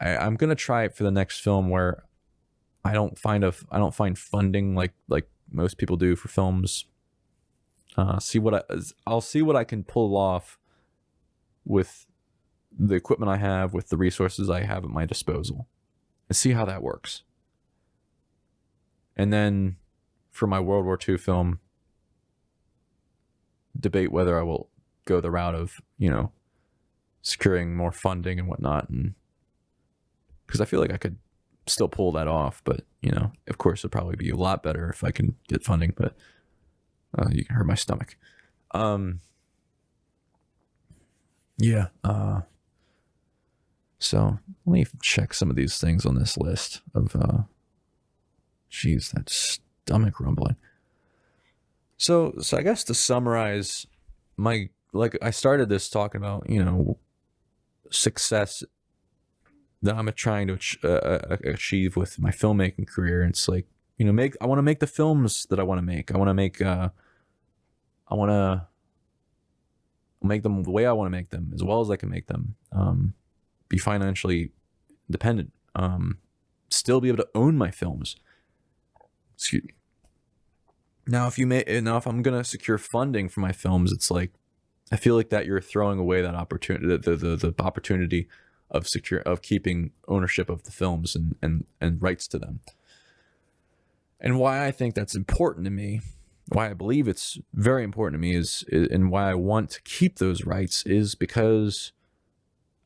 I'm gonna try it for the next film where I don't find funding like most people do for films. I'll see what I can pull off with the equipment I have, with the resources I have at my disposal, and see how that works. And then for my World War II film, debate whether I will go the route of securing more funding and whatnot, and because I feel like I could still pull that off, but of course it'd probably be a lot better if I can get funding, but you can hurt my stomach. Yeah. So let me check some of these things on this list of geez, that stomach rumbling. So I guess to summarize, I started this talking about success that I'm trying to achieve with my filmmaking career. And it's like I want to make the films that I want to make. I want to make them the way I want to make them, as well as I can make them. Be financially independent. Still be able to own my films. Excuse me. Now, if I'm gonna secure funding for my films, it's like I feel like that you're throwing away that opportunity, the opportunity of keeping ownership of the films and rights to them. And why I think that's important to me, why I believe it's very important to me is and why I want to keep those rights is because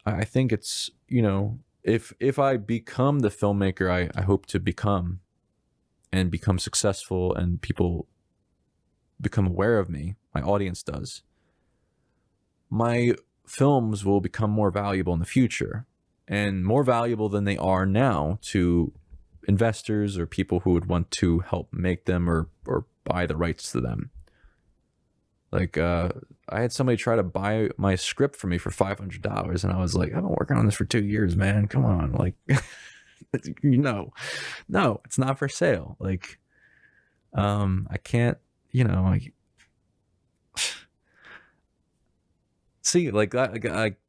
I think it's, if I become the filmmaker I hope to become and become successful and people become aware of me, my audience does, my films will become more valuable in the future, and more valuable than they are now to investors or people who would want to help make them or buy the rights to them. Like, I had somebody try to buy my script for me for $500, and I was like, I've been working on this for 2 years, man. Come on, like, no, it's not for sale. Like, I can't, like, see, like that, like,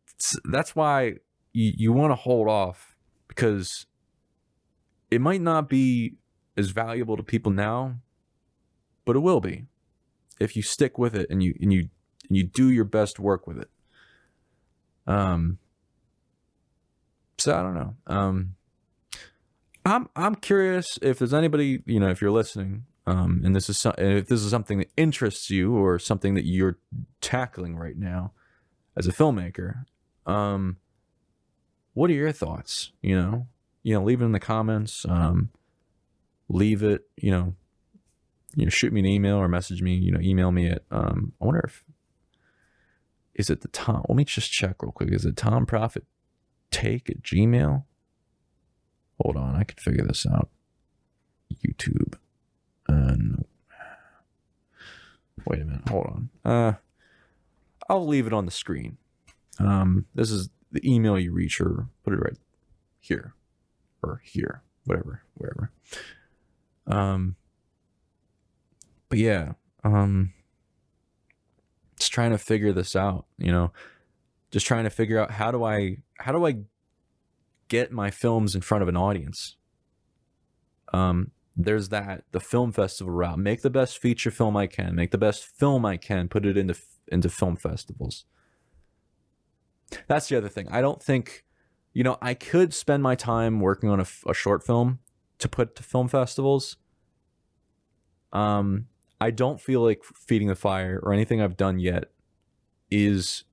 that's why you want to hold off, because it might not be as valuable to people now, but it will be if you stick with it and you do your best work with it. So I don't know. I'm curious if there's anybody, if you're listening, and if this is something that interests you or something that you're tackling right now as a filmmaker. What are your thoughts? Leave it in the comments. Leave it, shoot me an email or message me, email me at, I wonder if, is it the Tom, let me just check real quick. Is it Tom Proffitt Take at Gmail? Hold on, I can figure this out. YouTube. And wait a minute, hold on. I'll leave it on the screen. This is the email you reach, or put it right here or here, wherever. But yeah, just trying to figure this out, just trying to figure out how do I get my films in front of an audience. There's the film festival route. Make the best feature film I can, make the best film I can, put it into film festivals. That's the other thing. I don't think, I could spend my time working on a short film to put to film festivals. I don't feel like Feeding the Fire or anything I've done yet is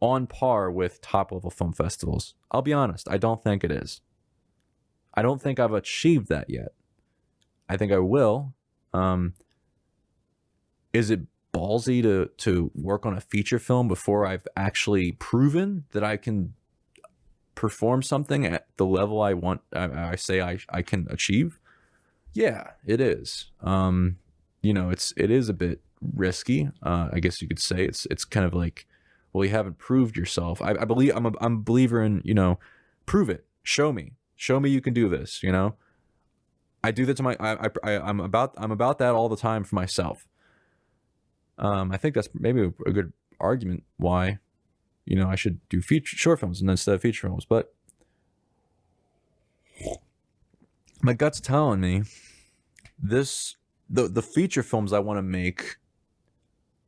on par with top level film festivals. I'll be honest, I don't think it is. I don't think I've achieved that yet. I think I will. Is it ballsy to work on a feature film before I've actually proven that I can perform something at the level I want, I say I can achieve? Yeah, it is. It is a bit risky. I guess you could say it's kind of like, well, you haven't proved yourself. I believe I'm a believer in, prove it. Show me you can do this. I do that to I'm about that all the time for myself. I think that's maybe a good argument why, I should do short films instead of feature films. But my gut's telling me the feature films I want to make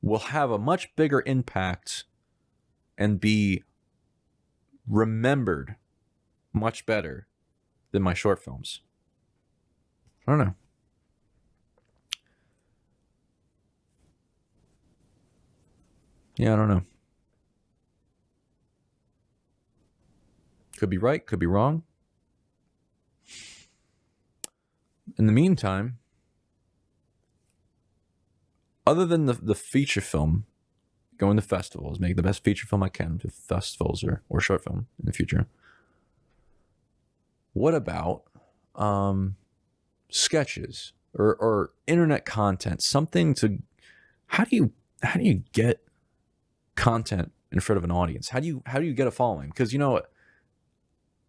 will have a much bigger impact and be remembered much better than my short films. I don't know. Yeah, I don't know. Could be right, could be wrong. In the meantime, other than the feature film, going to festivals, make the best feature film I can to festivals or short film in the future. What about sketches or internet content? Something to how do you get content in front of an audience? How do you get a following? Because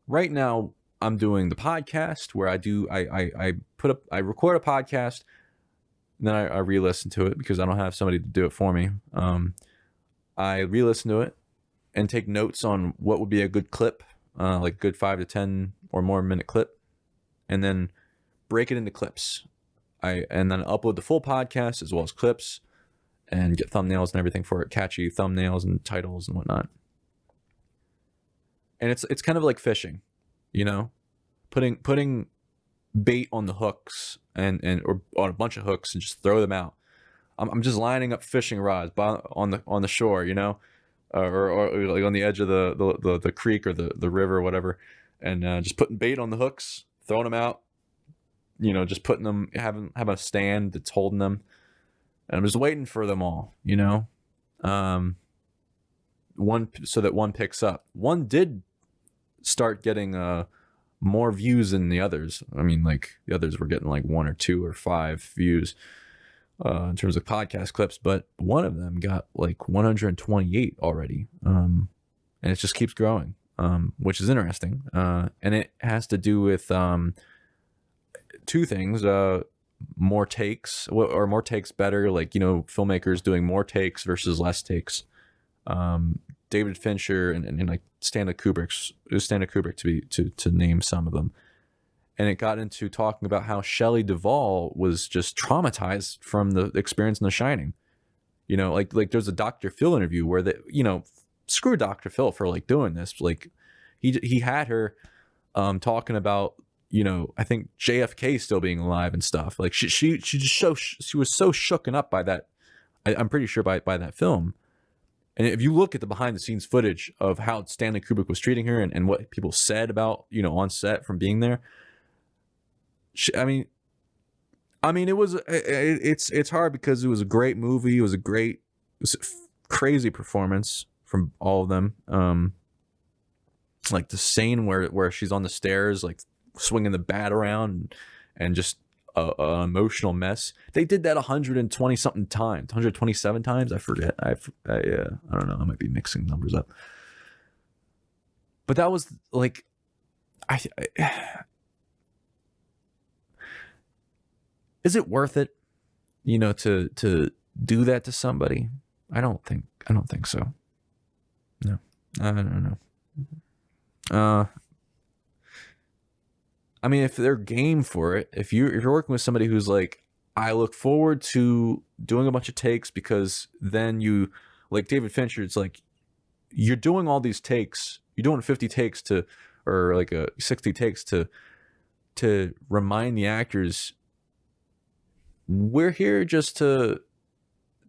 right now I'm doing the podcast where I record a podcast, and then I re-listen to it because I don't have somebody to do it for me. I re-listen to it and take notes on what would be a good clip, like a good 5 to 10 or more minute clip, and then break it into clips. And then upload the full podcast as well as clips, and get thumbnails and everything for it, catchy thumbnails and titles and whatnot. And it's kind of like fishing, putting bait on the hooks or on a bunch of hooks and just throw them out. I'm just lining up fishing rods on the shore, or like on the edge of the creek or the river or whatever, and just putting bait on the hooks, throwing them out, just putting them, having a stand that's holding them, and I'm just waiting for them all, one so that one picks up. One did start getting more views than the others. I mean, like the others were getting like 1 or 2 or 5 views. in terms of podcast clips, but one of them got like 128 already, and it just keeps growing, which is interesting. And it has to do with two things: more takes, or more takes better, like, filmmakers doing more takes versus less takes. David Fincher and like Stanley Kubrick to name some of them. And it got into talking about how Shelley Duvall was just traumatized from the experience in The Shining. Like there's a Dr. Phil interview where screw Dr. Phil for like doing this. Like he had her talking about, I think JFK still being alive and stuff. Like she was so shooken up by that. I'm pretty sure by that film. And if you look at the behind the scenes footage of how Stanley Kubrick was treating her and what people said about, on set from being there, I mean, it's hard because it was a great movie. It was a crazy performance from all of them. Like the scene where she's on the stairs, like swinging the bat around and just an emotional mess. They did that 120 something times, 127 times. I forget. I don't know. I might be mixing numbers up. But that was like, is it worth it, to do that to somebody? I don't think so. No, I don't know. I mean, if they're game for it, if you're working with somebody who's like, I look forward to doing a bunch of takes, because then you, like David Fincher, it's like you're doing all these takes, you're doing 50 takes or like 60 takes to remind the actors, we're here just to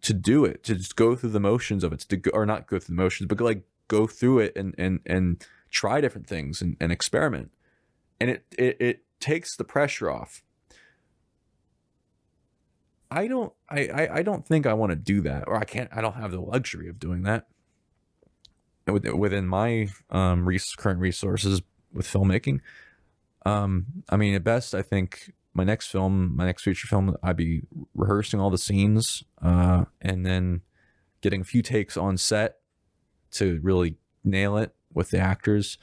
do it, to just go through the motions of it, or not go through the motions, but like go through it and try different things and experiment. And it takes the pressure off. I don't think I want to do that, or I don't have the luxury of doing that within my current resources with filmmaking. I mean, at best, I think my next feature film, I'd be rehearsing all the scenes, and then getting a few takes on set to really nail it with the actors.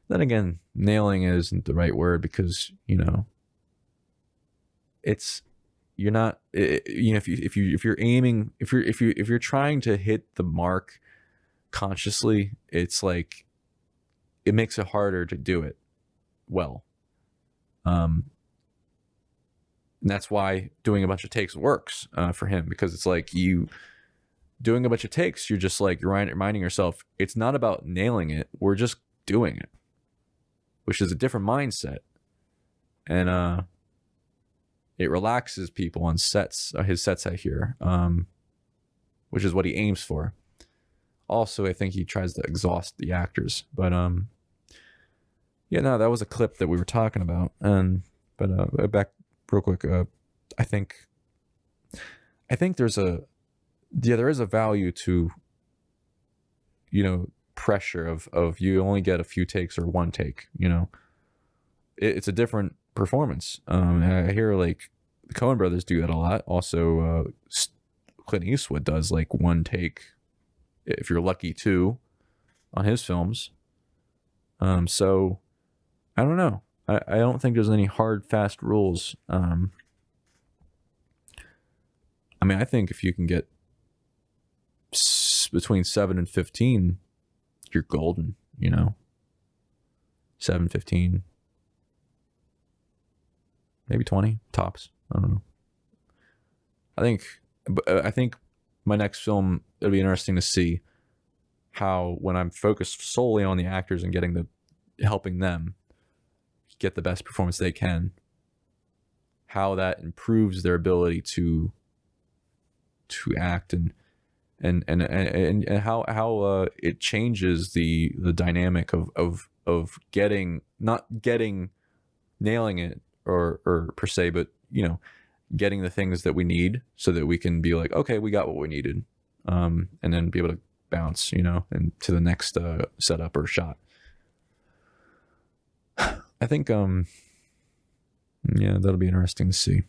Then again, nailing isn't the right word, because you're not, if you're aiming, if you're trying to hit the mark consciously, it's like it makes it harder to do it well. And that's why doing a bunch of takes works for him, because it's like you doing a bunch of takes, you're just like, you're reminding yourself, it's not about nailing it, we're just doing it, which is a different mindset. And it relaxes people on sets, his sets, I hear, which is what he aims for. Also, I think he tries to exhaust the actors, but yeah, no, that was a clip that we were talking about. But back real quick, I think there is a value to, pressure of you only get a few takes or one take. It's a different performance. I hear like the Coen brothers do that a lot. Also, Clint Eastwood does like one take, if you're lucky, two, on his films. So I don't know. I don't think there's any hard, fast rules. I mean, I think if you can get between 7 and 15, you're golden, 7, 15, maybe 20 tops. I don't know. I think my next film, it'll be interesting to see how, when I'm focused solely on the actors and helping them get the best performance they can, how that improves their ability to act, and how it changes the dynamic of nailing it or per se, but getting the things that we need so that we can be like, okay, we got what we needed, and then be able to bounce, and to the next setup or shot. I think yeah, that'll be interesting to see.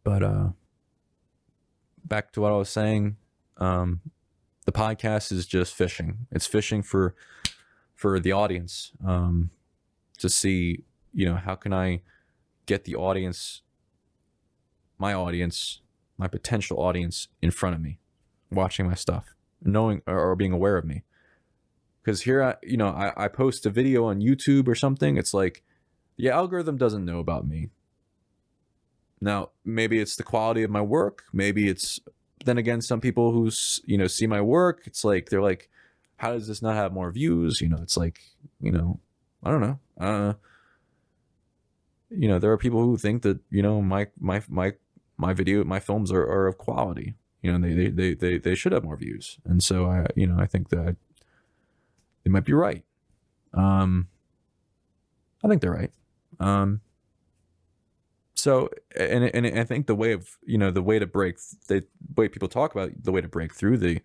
But back to what I was saying. The podcast is just fishing. It's fishing for the audience, to see, how can I get the audience, my potential audience in front of me, watching my stuff, knowing or being aware of me. Because here, I post a video on YouTube or something. It's like the algorithm doesn't know about me. Now, maybe it's the quality of my work. Maybe it's, then again, some people who, see my work, it's like, they're like, how does this not have more views? It's like, I don't know. There are people who think that, my films are of quality. They should have more views. And so I think that they might be right. I think they're right. So, and I think the way people talk about the way to break through the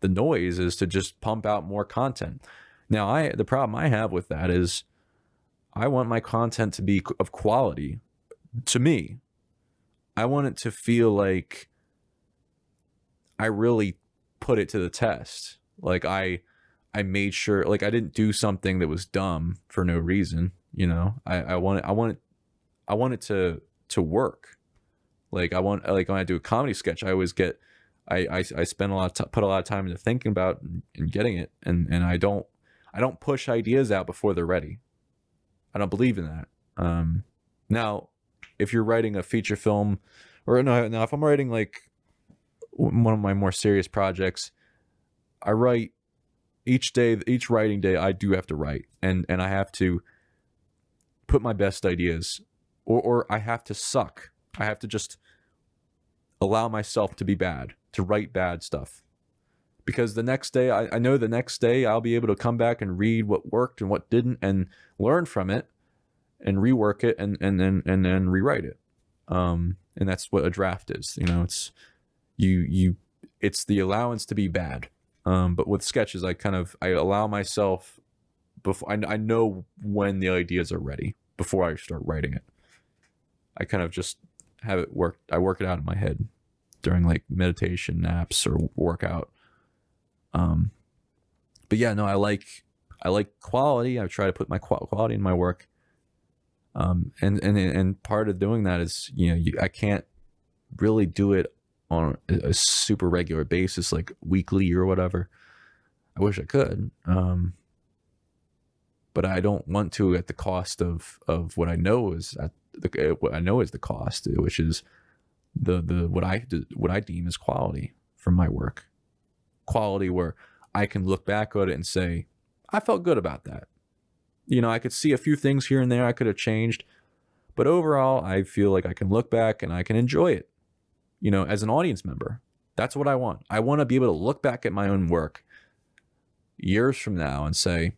noise is to just pump out more content. Now, the problem I have with that is I want my content to be of quality. To me, I want it to feel like I really put it to the test. Like I made sure, like I didn't do something that was dumb for no reason. I want it to work. Like when I do a comedy sketch, I always get, I spend put a lot of time into thinking about and getting it, and I don't push ideas out before they're ready. I don't believe in that. Now, if you're writing a feature film, or no, if I'm writing like one of my more serious projects, I write each writing day. I do have to write, and I have to put my best ideas, or I have to suck. I have to just allow myself to be bad, to write bad stuff. Because the next day, I know the next day I'll be able to come back and read what worked and what didn't, and learn from it, and rework it, and then rewrite it. And that's what a draft is. It's it's the allowance to be bad. But with sketches, I allow myself, before I know when the ideas are ready before I start writing it. I kind of just have it work. I work it out in my head during like meditation, naps, or workout. But yeah, no, I like quality. I try to put my quality in my work. And part of doing that is, I can't really do it on a super regular basis, like weekly or whatever. I wish I could. But I don't want to at the cost of what I know is the cost, which is what I deem as quality from my work. Quality where I can look back at it and say, I felt good about that. I could see a few things here and there I could have changed, but overall, I feel like I can look back and I can enjoy it. As an audience member, that's what I want. I want to be able to look back at my own work years from now and say,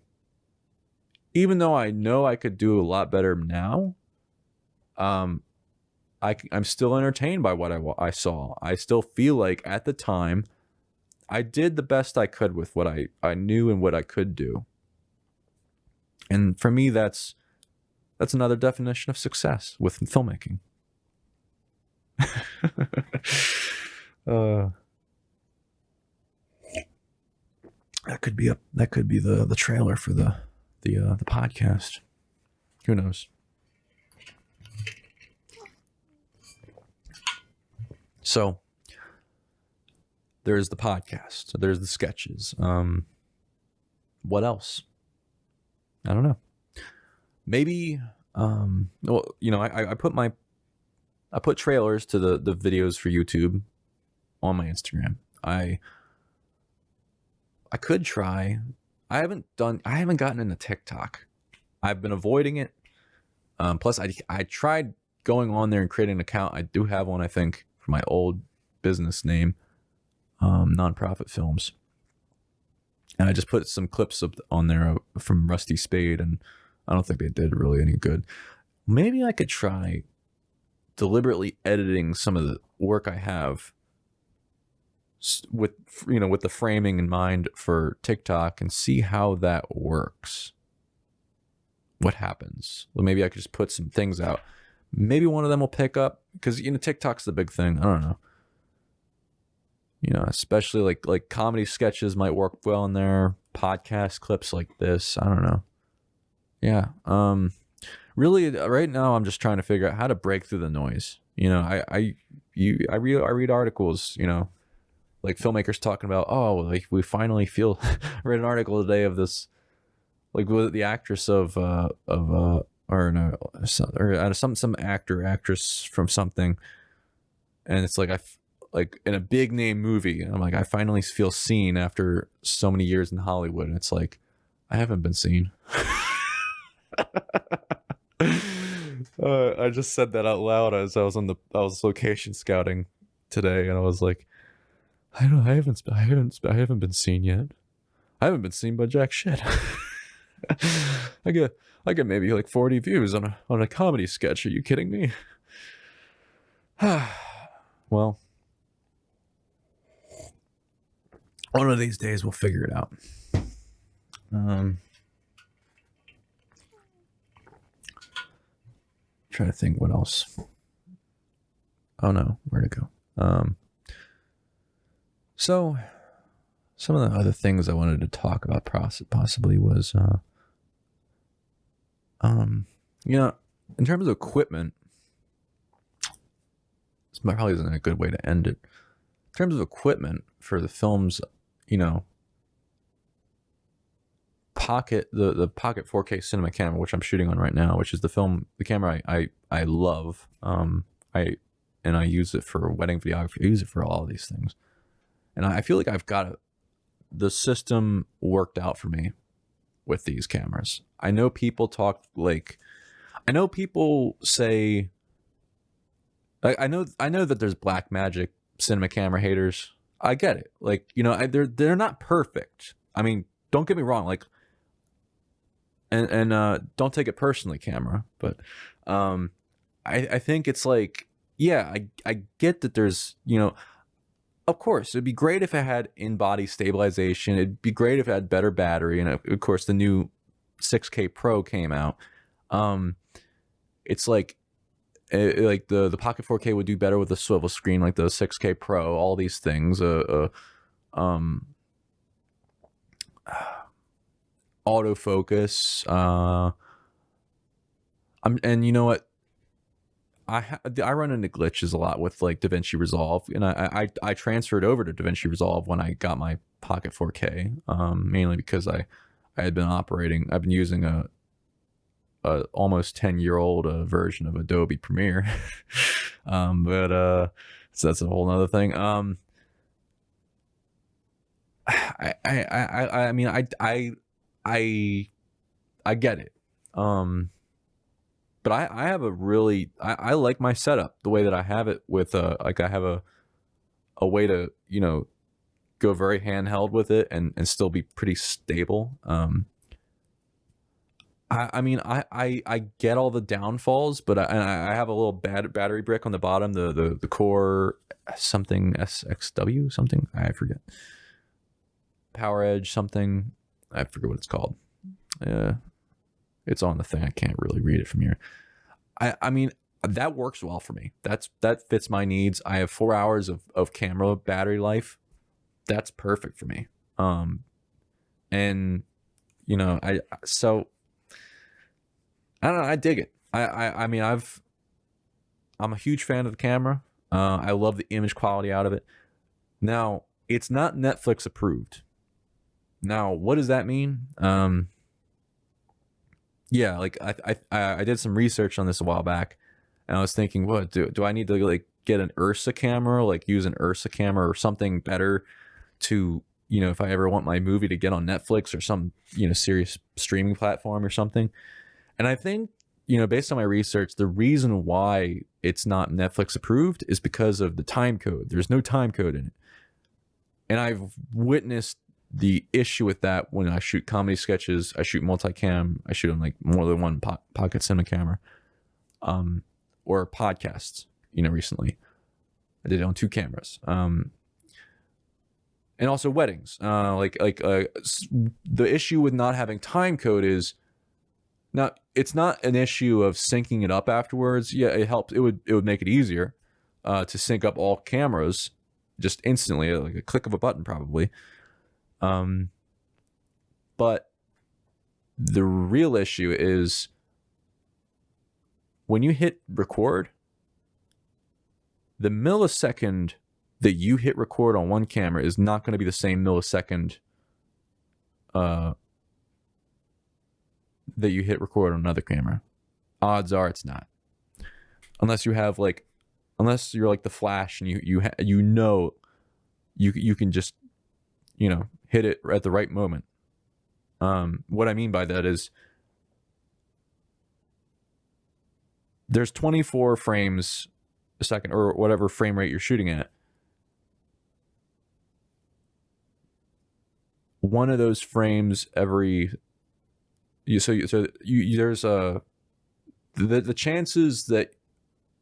even though I know I could do a lot better now, I'm still entertained by what I saw. I still feel like at the time I did the best I could with what I knew and what I could do. And for me, that's another definition of success with filmmaking. That could be the trailer for the podcast. Who knows? So there's the podcast. There's the sketches. What else? I don't know. Maybe I put trailers to the videos for YouTube on my Instagram. I could try. I haven't gotten into TikTok. I've been avoiding it. Plus I tried going on there and creating an account. I do have one, I think, for my old business name, Nonprofit Films. And I just put some clips on there from Rusty Spade, and I don't think they did really any good. Maybe I could try deliberately editing some of the work I have with the framing in mind for TikTok and see how that works. What happens? Well, maybe I could just put some things out. Maybe one of them will pick up, because TikTok's the big thing. I don't know. You know, especially like comedy sketches might work well in there. Podcast clips like this. I don't know. Yeah. Really, right now I'm just trying to figure out how to break through the noise. You know, I read articles. You know, like filmmakers talking about, oh, like we finally feel. I read an article today of this, like with the actress or no, some actor actress from something, and it's like like in a big name movie, and I'm like, I finally feel seen after so many years in Hollywood, and it's like I haven't been seen. I just said that out loud as I was location scouting today, and I was like, I haven't been seen yet. I haven't been seen by jack shit. I get maybe like 40 views on a comedy sketch. Are you kidding me? Well, one of these days we'll figure it out. Trying to think what else. Oh no, where to go? So some of the other things I wanted to talk about possibly was, you know, in terms of equipment, this probably isn't a good way to end it. In terms of equipment for the films, you know, the Pocket 4K cinema camera, which I'm shooting on right now, which is the camera I love. I use it for wedding videography. I use it for all of these things, and I feel like I've got the system worked out for me with these cameras. I know people say, I know that there's black magic cinema camera haters. I get it. Like, you know, they're not perfect. I mean, don't get me wrong. Like, and don't take it personally, camera. But I think it's like, yeah, I get that there's, you know, of course, it'd be great if it had in-body stabilization. It'd be great if it had better battery. And of course, the new 6K Pro came out. It's like the Pocket 4K would do better with a swivel screen, like the 6K Pro. All these things, autofocus. And you know what? I run into glitches a lot with like DaVinci Resolve, and I transferred over to DaVinci Resolve when I got my Pocket 4K, mainly because I had I've been using a almost 10-year-old version of Adobe Premiere, but so that's a whole nother thing. I mean I get it. But I have a really I like my setup the way that I have it with like I have a way to, you know, go very handheld with it and still be pretty stable. I mean I get all the downfalls, but I have a little battery brick on the bottom, the Core something SXW something, I forget, Power Edge something, I forget what it's called. It's on the thing. I can't really read it from here. I mean, that works well for me. That fits my needs. I have 4 hours of camera battery life. That's perfect for me. And you know, I don't know. I dig it. I mean, I'm a huge fan of the camera. I love the image quality out of it. Now, it's not Netflix approved. Now, what does that mean? Yeah, like I did some research on this a while back, and I was thinking, what do I need to like get an Ursa camera, like use an Ursa camera or something better to, you know, if I ever want my movie to get on Netflix or some, you know, serious streaming platform or something. And I think, you know, based on my research, the reason why it's not Netflix approved is because of the time code. There's no time code in it, and I've witnessed the issue with that when I shoot comedy sketches. I shoot multicam. I shoot on like more than one pocket cinema camera, or podcasts. You know, recently I did it on 2 cameras, and also weddings. The issue with not having time code is not. It's not an issue of syncing it up afterwards. Yeah, it helps. It would make it easier to sync up all cameras. just instantly, like a click of a button probably. But the real issue is when you hit record, the millisecond that you hit record on one camera is not going to be the same millisecond that you hit record on another camera. Odds are it's not, unless you're like the Flash and you can just hit it at the right moment. What I mean by that is there's 24 frames a second or whatever frame rate you're shooting at. One of those frames every there's the chances that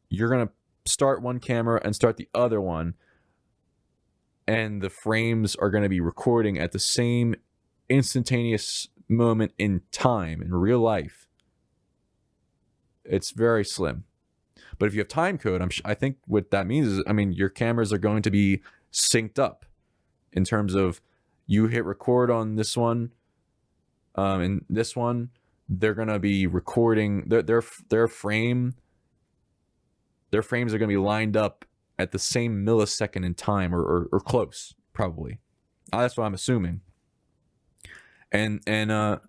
you're going to start one camera and start the other one and the frames are going to be recording at the same instantaneous moment in time in real life, it's very slim. But if you have time code, I think what that means is, your cameras are going to be synced up in terms of you hit record on this one, and this one, they're going to be recording their frames are going to be lined up at the same millisecond in time or close, probably. That's what I'm assuming. And I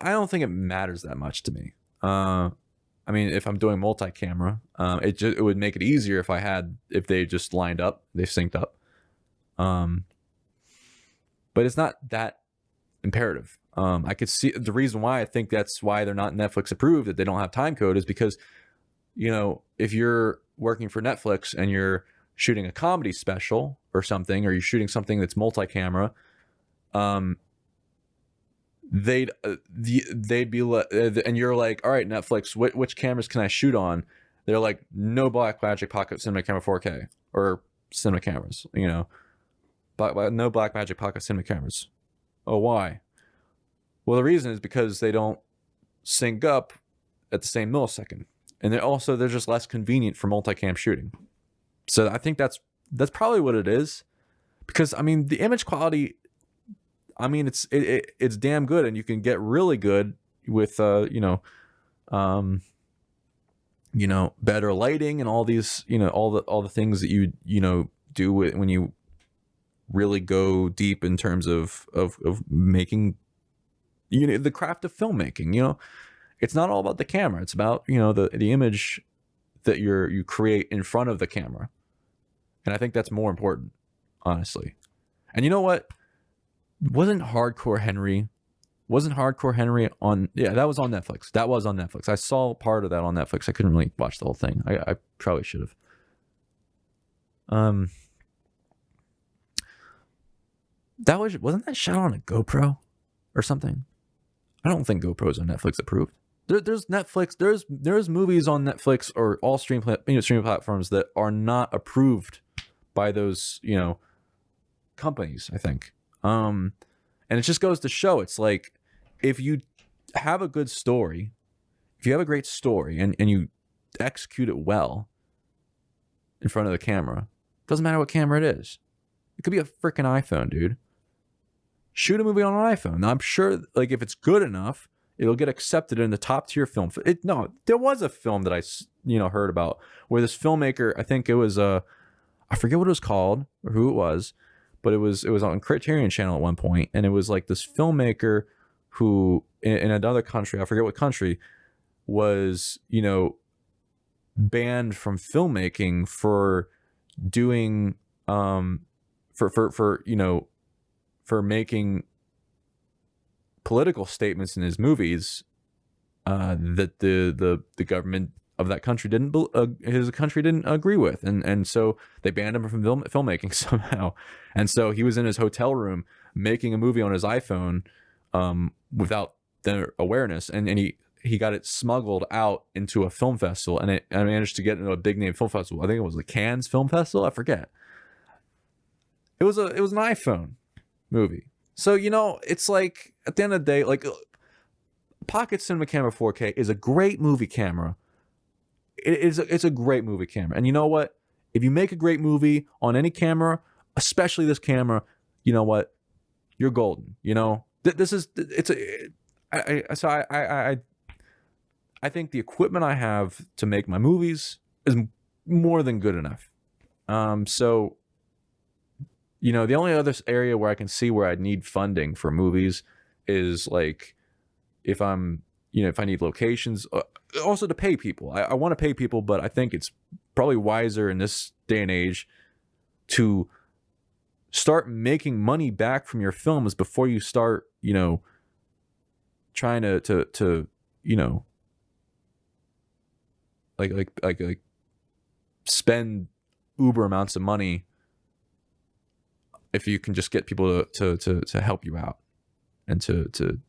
don't think it matters that much to me. If I'm doing multi-camera, it would make it easier if they just lined up, they synced up. But it's not that imperative. I could see the reason why I think that's why they're not Netflix approved, that they don't have time code, is because, if you're working for Netflix and you're shooting a comedy special or something, or you're shooting something that's multi-camera, they'd be and you're like, all right, Netflix, which cameras can I shoot on? They're like, no Blackmagic Pocket Cinema Camera 4K or cinema cameras, no Blackmagic Pocket Cinema cameras. Oh, why? Well, the reason is because they don't sync up at the same millisecond, and they're just less convenient for multicam shooting. So I think that's probably what it is, because the image quality, it's damn good, and you can get really good with better lighting and all these all the things that you do when you really go deep in terms of making the craft of filmmaking. It's not all about the camera, it's about the image that you create in front of the camera, and I think that's more important, honestly. And you know what? Wasn't Hardcore Henry on? Yeah, that was on Netflix. I saw part of that on Netflix. I couldn't really watch the whole thing. I probably should have. Wasn't that shot on a GoPro or something? I don't think GoPros are Netflix approved. There's Netflix. There's movies on Netflix or all streaming platforms that are not approved by those companies, I think. And it just goes to show, it's like, if you have a good story, if you have a great story and you execute it well in front of the camera, doesn't matter what camera it is. It could be a freaking iPhone, dude. Shoot a movie on an iPhone. Now, I'm sure, like, if it's good enough, it'll get accepted in the top tier film. There was a film that I heard about where this filmmaker, I think it was I forget what it was called or who it was, but it was on Criterion Channel at one point, and it was like this filmmaker who in another country, I forget what country, was banned from filmmaking for doing for making political statements in his movies that the government of that country his country didn't agree with, and so they banned him from filmmaking somehow. And so he was in his hotel room making a movie on his iPhone without their awareness, and he got it smuggled out into a film festival, and I managed to get into a big name film festival. I think it was the Cannes Film Festival. I forget. It was an iPhone movie. So it's like, at the end of the day, like, Pocket Cinema Camera 4K is a great movie camera. It's a great movie camera, and you know what? If you make a great movie on any camera, especially this camera, you know what? You're golden. You know, this is it's a. I think the equipment I have to make my movies is more than good enough. So, you know, the only other area where I can see where I'd need funding for movies is like if I'm, you know, if I need locations, also to pay people. I want to pay people, but I think it's probably wiser in this day and age to start making money back from your films before you start, you know, trying to you know, like spend uber amounts of money if you can just get people to help you out and to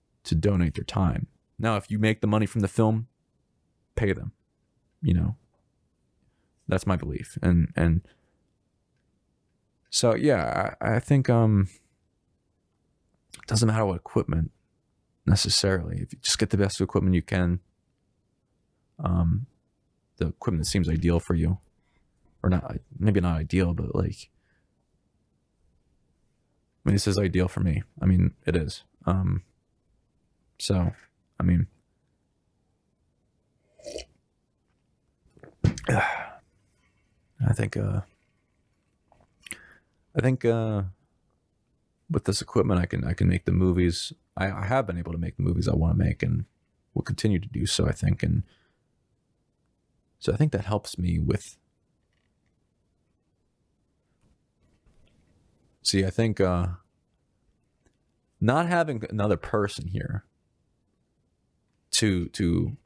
donate their time. Now, if you make the money from the film, pay them. You know, that's my belief. And so yeah, I think it doesn't matter what equipment necessarily. If you just get the best equipment you can, the equipment that seems ideal for you, or not, maybe not ideal, but like, I mean, this is ideal for me. I mean, it is. So, I mean, I think with this equipment, I can make the movies. I have been able to make the movies I want to make, and will continue to do so, I think. And so I think that helps me with. See, I think not having another person here to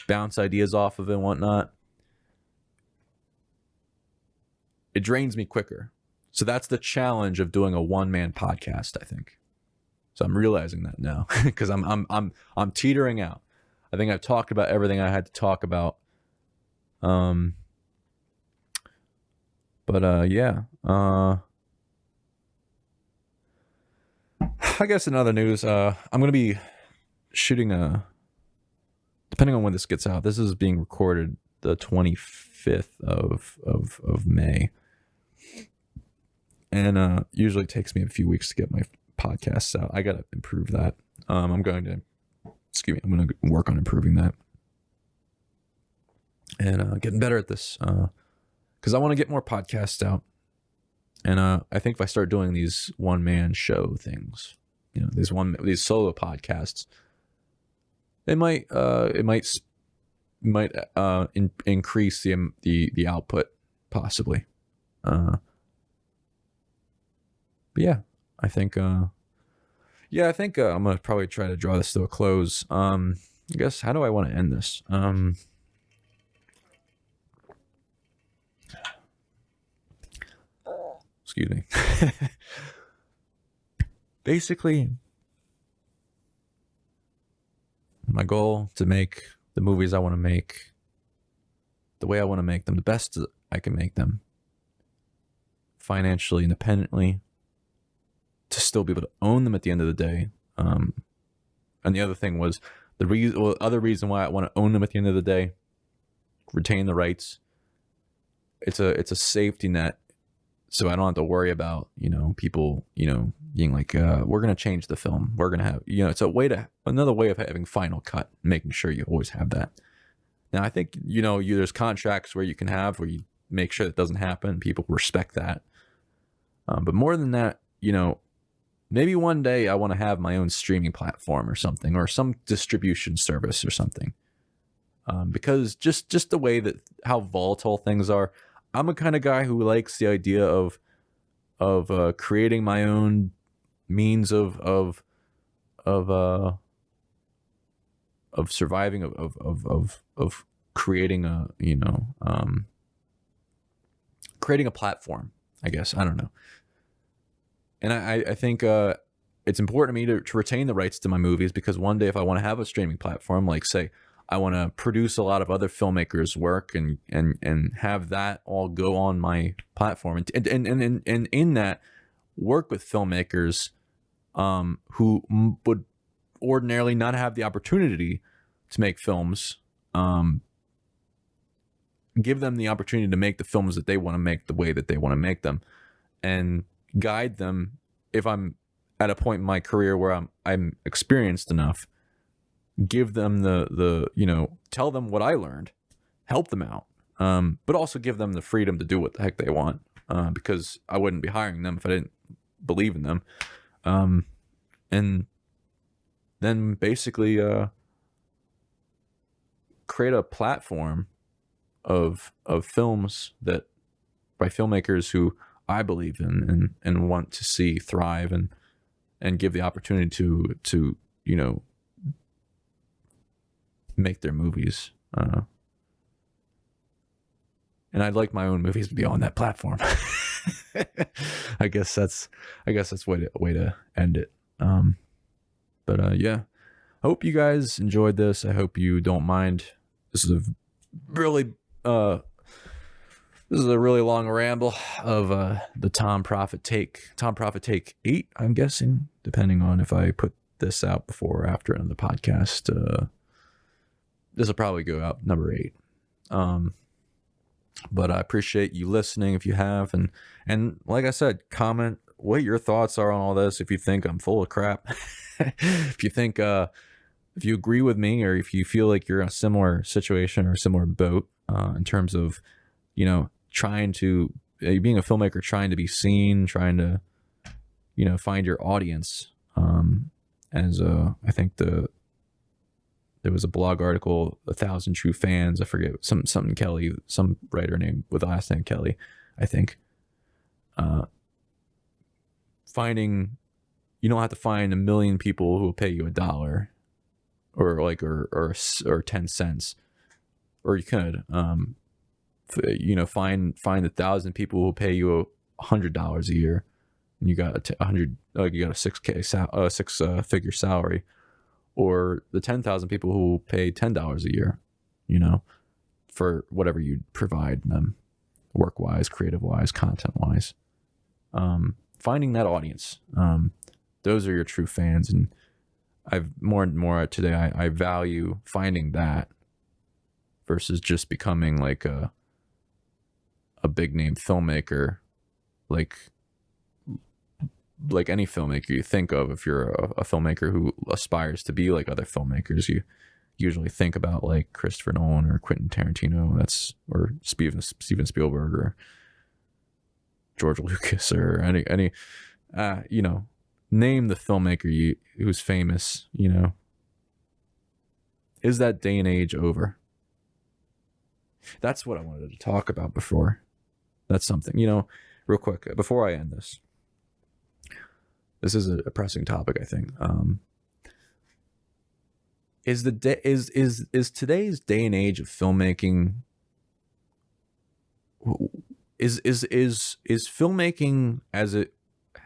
bounce ideas off of and whatnot, it drains me quicker. So that's the challenge of doing a one-man podcast, I think. So I'm realizing that now because I'm teetering out. I think I've talked about everything I had to talk about. Yeah. I guess in other news, I'm going to be shooting depending on when this gets out, this is being recorded the 25th of May. And usually it takes me a few weeks to get my podcasts out. I got to improve that. I'm going to work on improving that. And getting better at this. Because I want to get more podcasts out. And I think if I start doing these one-man show things, you know, these solo podcasts, it might increase the output possibly. But yeah, I think I'm gonna probably try to draw this to a close. I guess, how do I want to end this? Excuse me. Basically, my goal to make the movies I want to make the way I want to make them, the best I can make them, financially independently, to still be able to own them at the end of the day. And the other thing was other reason why I want to own them at the end of the day, retain the rights. It's a safety net, so I don't have to worry about, you know, people, you know, being like, we're gonna change the film. We're gonna have, you know, it's another way of having final cut, making sure you always have that. Now, I think, you know, there's contracts where you make sure that doesn't happen. People respect that. But more than that, you know, maybe one day I want to have my own streaming platform or something, or some distribution service or something. Because just the way that how volatile things are, I'm a kind of guy who likes the idea of creating my own means of surviving, of creating a, you know, creating a platform, I guess. I don't know. And I think it's important to me to retain the rights to my movies, because one day if I want to have a streaming platform, like say I want to produce a lot of other filmmakers' work and have that all go on my platform, and in that work with filmmakers who would ordinarily not have the opportunity to make films, give them the opportunity to make the films that they want to make the way that they want to make them, and guide them if I'm at a point in my career where I'm experienced enough. Give them the tell them what I learned, help them out, but also give them the freedom to do what the heck they want, because I wouldn't be hiring them if I didn't believe in them, and then basically create a platform of films that by filmmakers who I believe in and want to see thrive, and give the opportunity to make their movies. And I'd like my own movies to be on that platform. I guess that's way to end it. But yeah, I hope you guys enjoyed this. I hope you don't mind. This is a really long ramble of the Tom Proffitt Take. Tom Proffitt Take 8, I'm guessing, depending on if I put this out before or after on the podcast. This will probably go out number 8. But I appreciate you listening if you have, and like I said, comment what your thoughts are on all this. If you think I'm full of crap, if you think if you agree with me, or if you feel like you're in a similar situation or a similar boat in terms of trying to being a filmmaker, trying to be seen, trying to find your audience, as I think there was a blog article, 1,000 True Fans. I forget, something Kelly, some writer name with the last name Kelly, I think. You don't have to find 1 million people who will pay you $1 or 10 cents, or you could, find 1,000 people who will pay you $100 a year, and you got you got a six figure salary. Or the 10,000 people who pay $10 a year, for whatever you provide them, work-wise, creative-wise, content-wise. Finding that audience, those are your true fans, and I've more and more today. I value finding that versus just becoming like a big name filmmaker, like any filmmaker you think of. If you're a filmmaker who aspires to be like other filmmakers, you usually think about like Christopher Nolan or Quentin Tarantino, or Steven Spielberg or George Lucas, or any name the filmmaker who's famous. Is that day and age over? That's what I wanted to talk about before. That's something, real quick before I end this. This is a pressing topic, I think. Is today's day and age of filmmaking, is filmmaking as it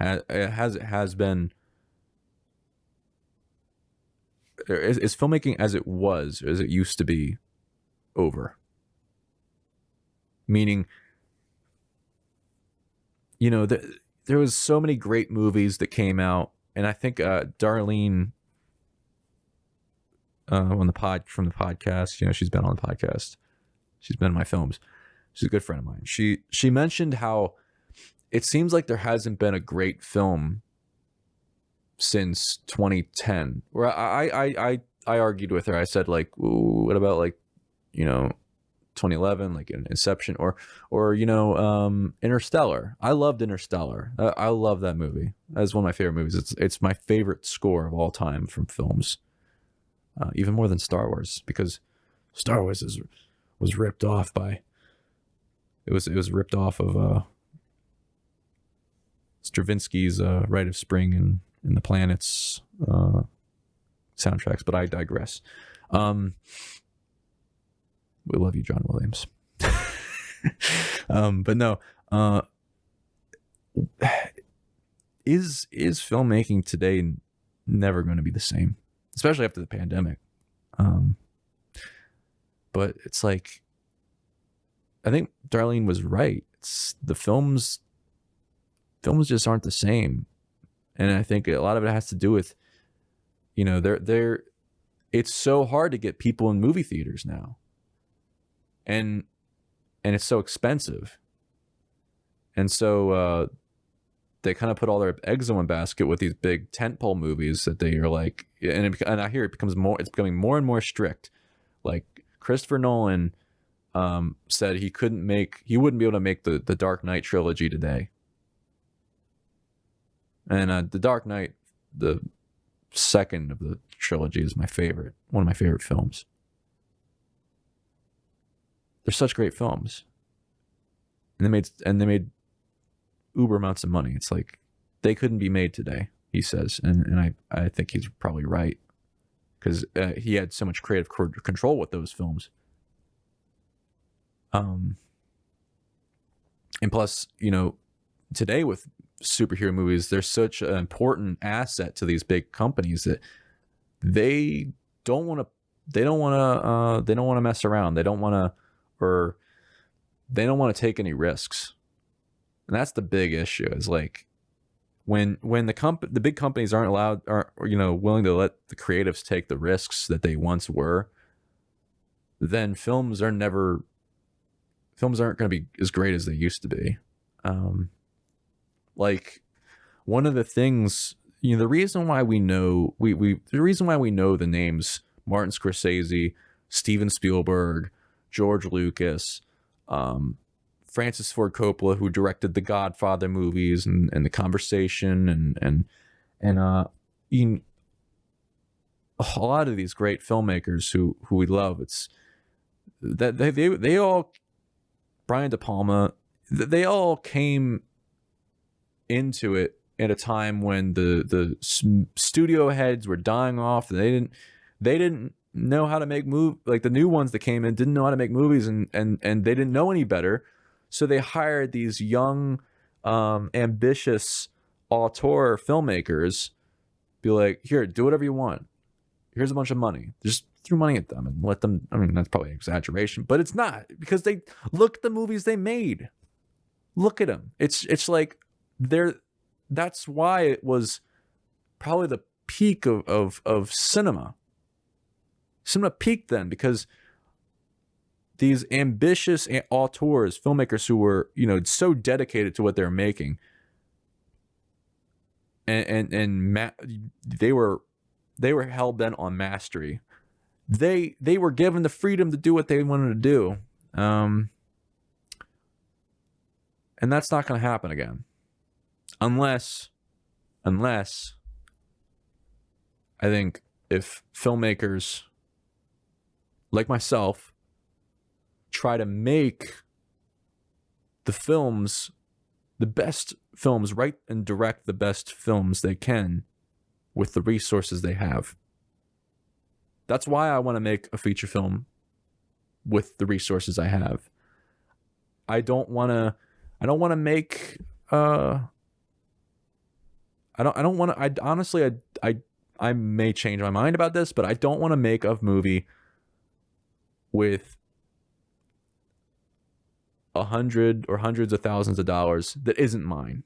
has been, is filmmaking as it was, as it used to be, over? Meaning, there was so many great movies that came out, and I think Darlene from the podcast, she's been on the podcast. She's been in my films. She's a good friend of mine. She mentioned how it seems like there hasn't been a great film since 2010. Where I argued with her. I said, like, ooh, what about 2011, like Inception, or Interstellar. I loved Interstellar. I love that movie. That's one of my favorite movies. It's my favorite score of all time from films, even more than Star Wars, because Star Wars was ripped off by. It was ripped off of Stravinsky's Rite of Spring and the Planets soundtracks. But I digress. We love you, John Williams. But no, is filmmaking today never going to be the same, especially after the pandemic? But it's like, I think Darlene was right. It's the films just aren't the same, and I think a lot of it has to do with, it's so hard to get people in movie theaters now. And and it's so expensive. And so they kind of put all their eggs in one basket with these big tentpole movies that they are like, and I hear it's becoming more and more strict. Like Christopher Nolan said he wouldn't be able to make the Dark Knight trilogy today. And the Dark Knight, the second of the trilogy, is one of my favorite films. They're such great films, and they made uber amounts of money. It's like they couldn't be made today, he says, and I think he's probably right, because he had so much creative control with those films. And plus, today with superhero movies, they're such an important asset to these big companies that they don't want to mess around. They don't want to take any risks. And that's the big issue, is like when the big companies aren't willing to let the creatives take the risks that they once were, then films aren't going to be as great as they used to be. Like one of the things, the reason why we know the names Martin Scorsese, Steven Spielberg, George Lucas, Francis Ford Coppola, who directed the Godfather movies and The Conversation, and a lot of these great filmmakers who we love. It's that they all, Brian De Palma, they all came into it at a time when the studio heads were dying off. They didn't know how to make like the new ones that came in didn't know how to make movies, and they didn't know any better. So they hired these young, ambitious auteur filmmakers, be like, here, do whatever you want. Here's a bunch of money. Just threw money at them and let them. I mean, that's probably an exaggeration, but it's not, because they look at the movies they made. Look at them. It's like that's why it was probably the peak of cinema. Cinema peaked then, because these ambitious auteurs, filmmakers who were, so dedicated to what they were making, and they were hell bent on mastery. They were given the freedom to do what they wanted to do, and that's not going to happen again, unless I think if filmmakers like myself try to make the best films, write and direct the best films they can with the resources they have. That's why I want to make a feature film with the resources I have. I don't want to make I may change my mind about this, but I don't want to make a movie with $100 or hundreds of thousands of dollars that isn't mine.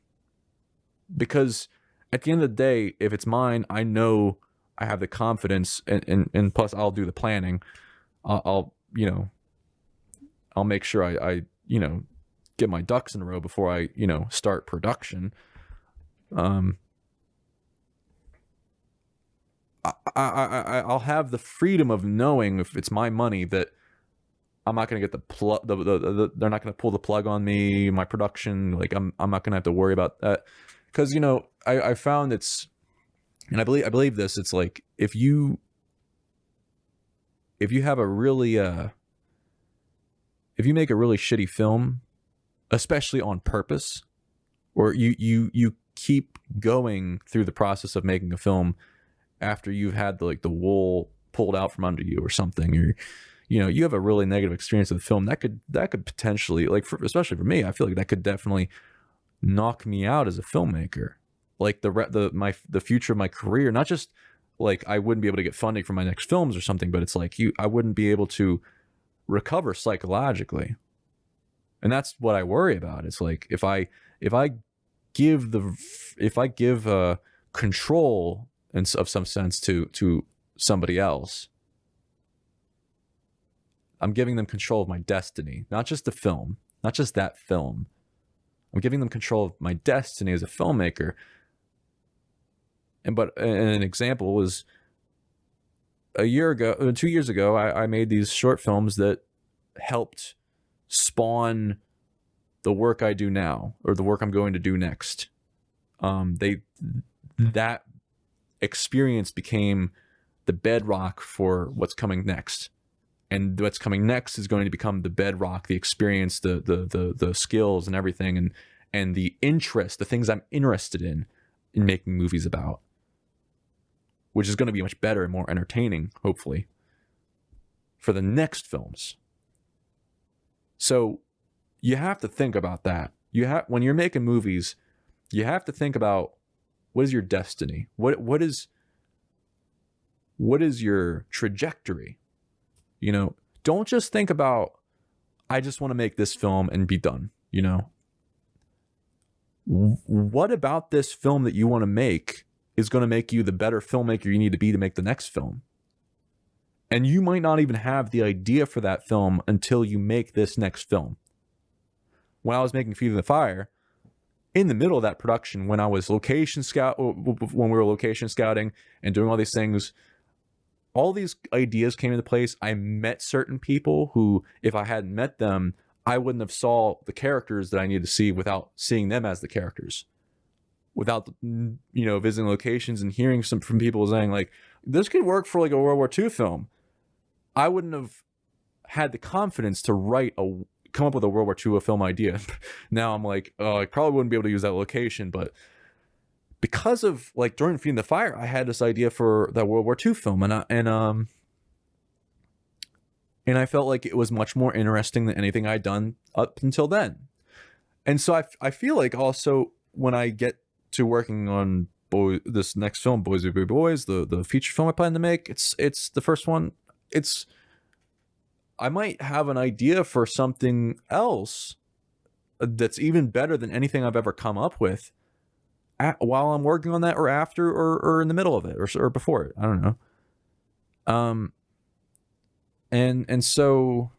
Because at the end of the day, if it's mine, I know I have the confidence, and plus I'll do the planning. I'll make sure I get my ducks in a row before I start production. I'll have the freedom of knowing, if it's my money, that I'm not going to get the plug. They're not going to pull the plug on me. My production, like I'm not going to have to worry about that, because I found it's, and I believe this. It's like if you have a really if you make a really shitty film, especially on purpose, or you keep going through the process of making a film after you've had the wool pulled out from under you or something, or you have a really negative experience with the film, that could potentially, especially for me, I feel like that could definitely knock me out as a filmmaker, like the future of my career. Not just like I wouldn't be able to get funding for my next films or something, but it's like I wouldn't be able to recover psychologically, and that's what I worry about. It's like if I give control of some sense to somebody else, I'm giving them control of my destiny, not just the film, not just that film. I'm giving them control of my destiny as a filmmaker. And an example was a year ago, 2 years ago, I made these short films that helped spawn the work I do now, or the work I'm going to do next. That experience became the bedrock for what's coming next. And what's coming next is going to become the bedrock, the experience, the skills and everything, and the interest, the things I'm interested in making movies about, which is going to be much better and more entertaining, hopefully, for the next films. So you have to think about that. When you're making movies, you have to think about, what is your destiny? What is your trajectory? You know, don't just think about, I just want to make this film and be done. You know, what about this film that you want to make is going to make you the better filmmaker you need to be to make the next film? And you might not even have the idea for that film until you make this next film. When I was making Feeding the Fire, in the middle of that production, when we were location scouting and doing all these things, all these ideas came into place. I met certain people who, if I hadn't met them, I wouldn't have saw the characters that I needed to see without seeing them as the characters. Without, visiting locations and hearing from people saying, like, this could work for like a World War II film. I wouldn't have had the confidence to come up with a World War II film idea. Now I'm like, oh, I probably wouldn't be able to use that location, but because of, like, during Feeding the Fire, I had this idea for that World War II film, and I felt like it was much more interesting than anything I'd done up until then. And so I feel like also when I get to working on this next film, Boys Will Be Boys, the feature film I plan to make, it's the first one. I might have an idea for something else that's even better than anything I've ever come up with while I'm working on that, or after, or in the middle of it, or before it. I don't know. And so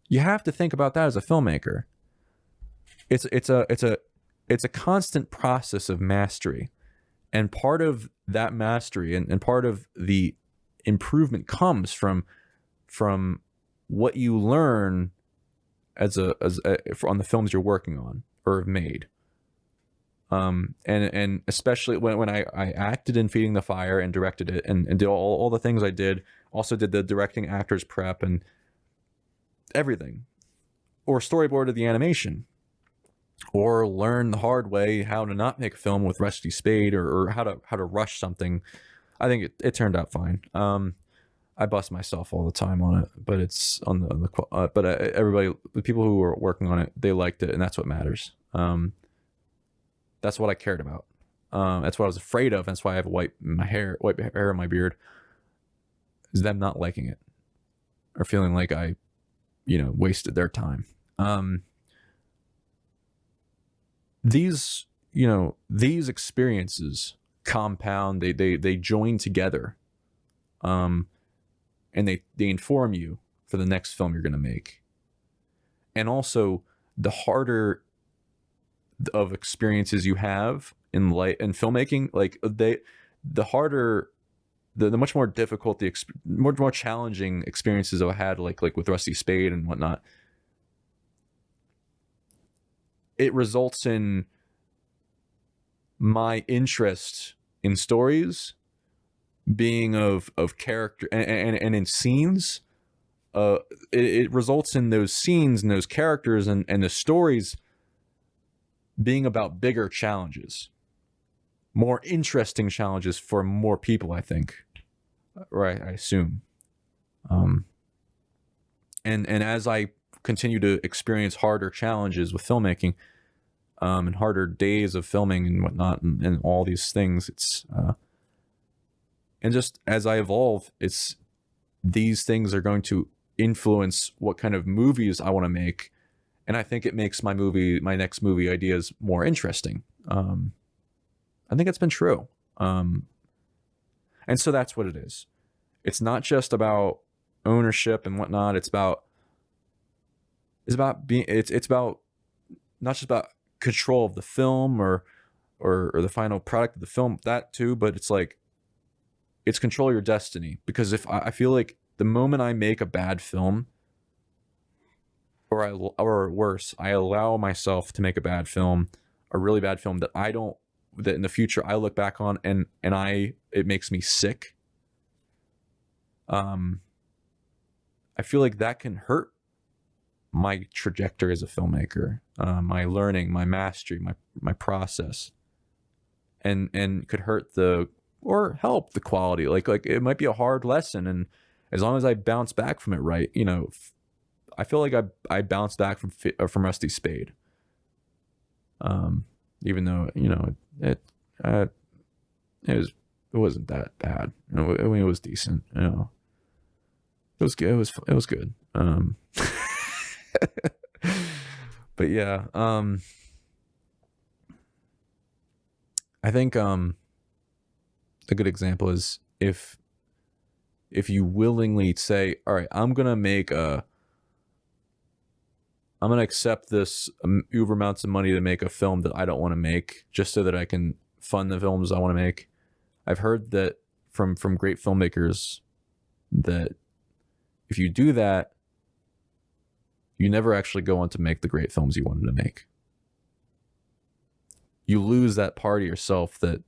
you have to think about that as a filmmaker. It's a constant process of mastery, and part of that mastery and part of the improvement comes from what you learn on the films you're working on or have made. And especially when I acted in Feeding the Fire and directed it and did all the things I did, also did the directing, actors prep, and everything, or storyboarded the animation, or learned the hard way how to not make a film with Rusty Spade, or how to rush something. I think it turned out fine. I bust myself all the time on it, but it's everybody, the people who were working on it, they liked it, and that's what matters. That's what I cared about. That's what I was afraid of. That's why I have white hair in my beard, is them not liking it or feeling like I, wasted their time. These experiences compound, they join together. And they inform you for the next film you're going to make. And also, the harder of experiences you have in filmmaking, like the harder, the much more difficult, more challenging experiences I had, like with Rusty Spade and whatnot, it results in my interest in stories being of character and in scenes. It results in those scenes and those characters and the stories being about bigger challenges, more interesting challenges for more people, I think, or I assume. And as I continue to experience harder challenges with filmmaking, and harder days of filming and whatnot, and all these things, it's and just as I evolve, these things are going to influence what kind of movies I want to make. And I think it makes my next movie ideas more interesting. I think it's been true. And so that's what it is. It's not just about ownership and whatnot. It's about being, it's about not just about control of the film or the final product of the film, that too, but it's like, it's control your destiny. Because if I feel like the moment I make a bad film, or worse, I allow myself to make a bad film, a really bad film that in the future I look back on and it makes me sick. I feel like that can hurt my trajectory as a filmmaker, my learning, my mastery, my process, and could hurt or help the quality. Like it might be a hard lesson, and as long as I bounce back from it right, I feel like I bounced back from Rusty Spade. Even though it wasn't that bad. I mean, it was decent. It was good. It was good. But yeah, I think a good example is if you willingly say, all right, I'm gonna accept this uber amounts of money to make a film that I don't want to make, just so that I can fund the films I want to make. I've heard that from great filmmakers that if you do that, you never actually go on to make the great films you wanted to make. You lose that part of yourself that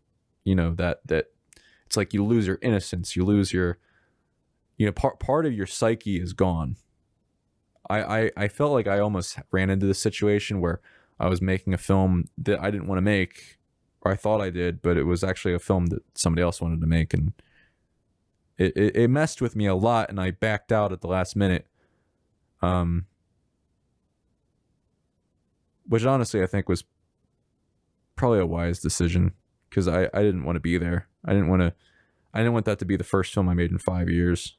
it's like you lose your innocence. You lose your, part of your psyche is gone. I felt like I almost ran into this situation where I was making a film that I didn't want to make, or I thought I did, but it was actually a film that somebody else wanted to make, and it messed with me a lot, and I backed out at the last minute. Which honestly I think was probably a wise decision, because I didn't want to be there. I didn't want that to be the first film I made in 5 years.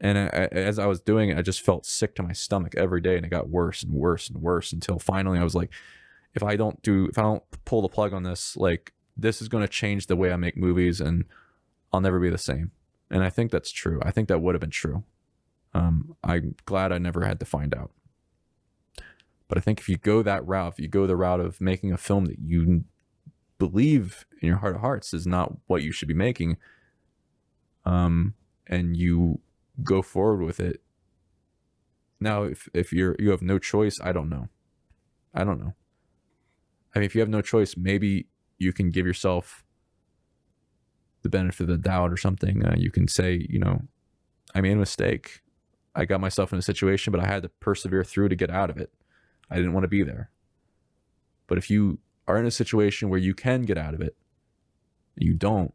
And as I was doing it, I just felt sick to my stomach every day, and it got worse and worse and worse until finally I was like, if I don't pull the plug on this, like, this is going to change the way I make movies, and I'll never be the same. And I think that's true. I think that would have been true. I'm glad I never had to find out. But I think if you go that route, if you go the route of making a film that you believe in your heart of hearts is not what you should be making, and you go forward with it. Now, if you have no choice, I don't know. I mean, if you have no choice, maybe you can give yourself the benefit of the doubt or something. You can say, I made a mistake. I got myself in a situation, but I had to persevere through to get out of it. I didn't want to be there. But if you are in a situation where you can get out of it, you don't,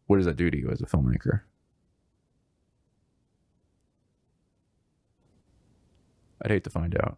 what does that do to you as a filmmaker? I'd hate to find out.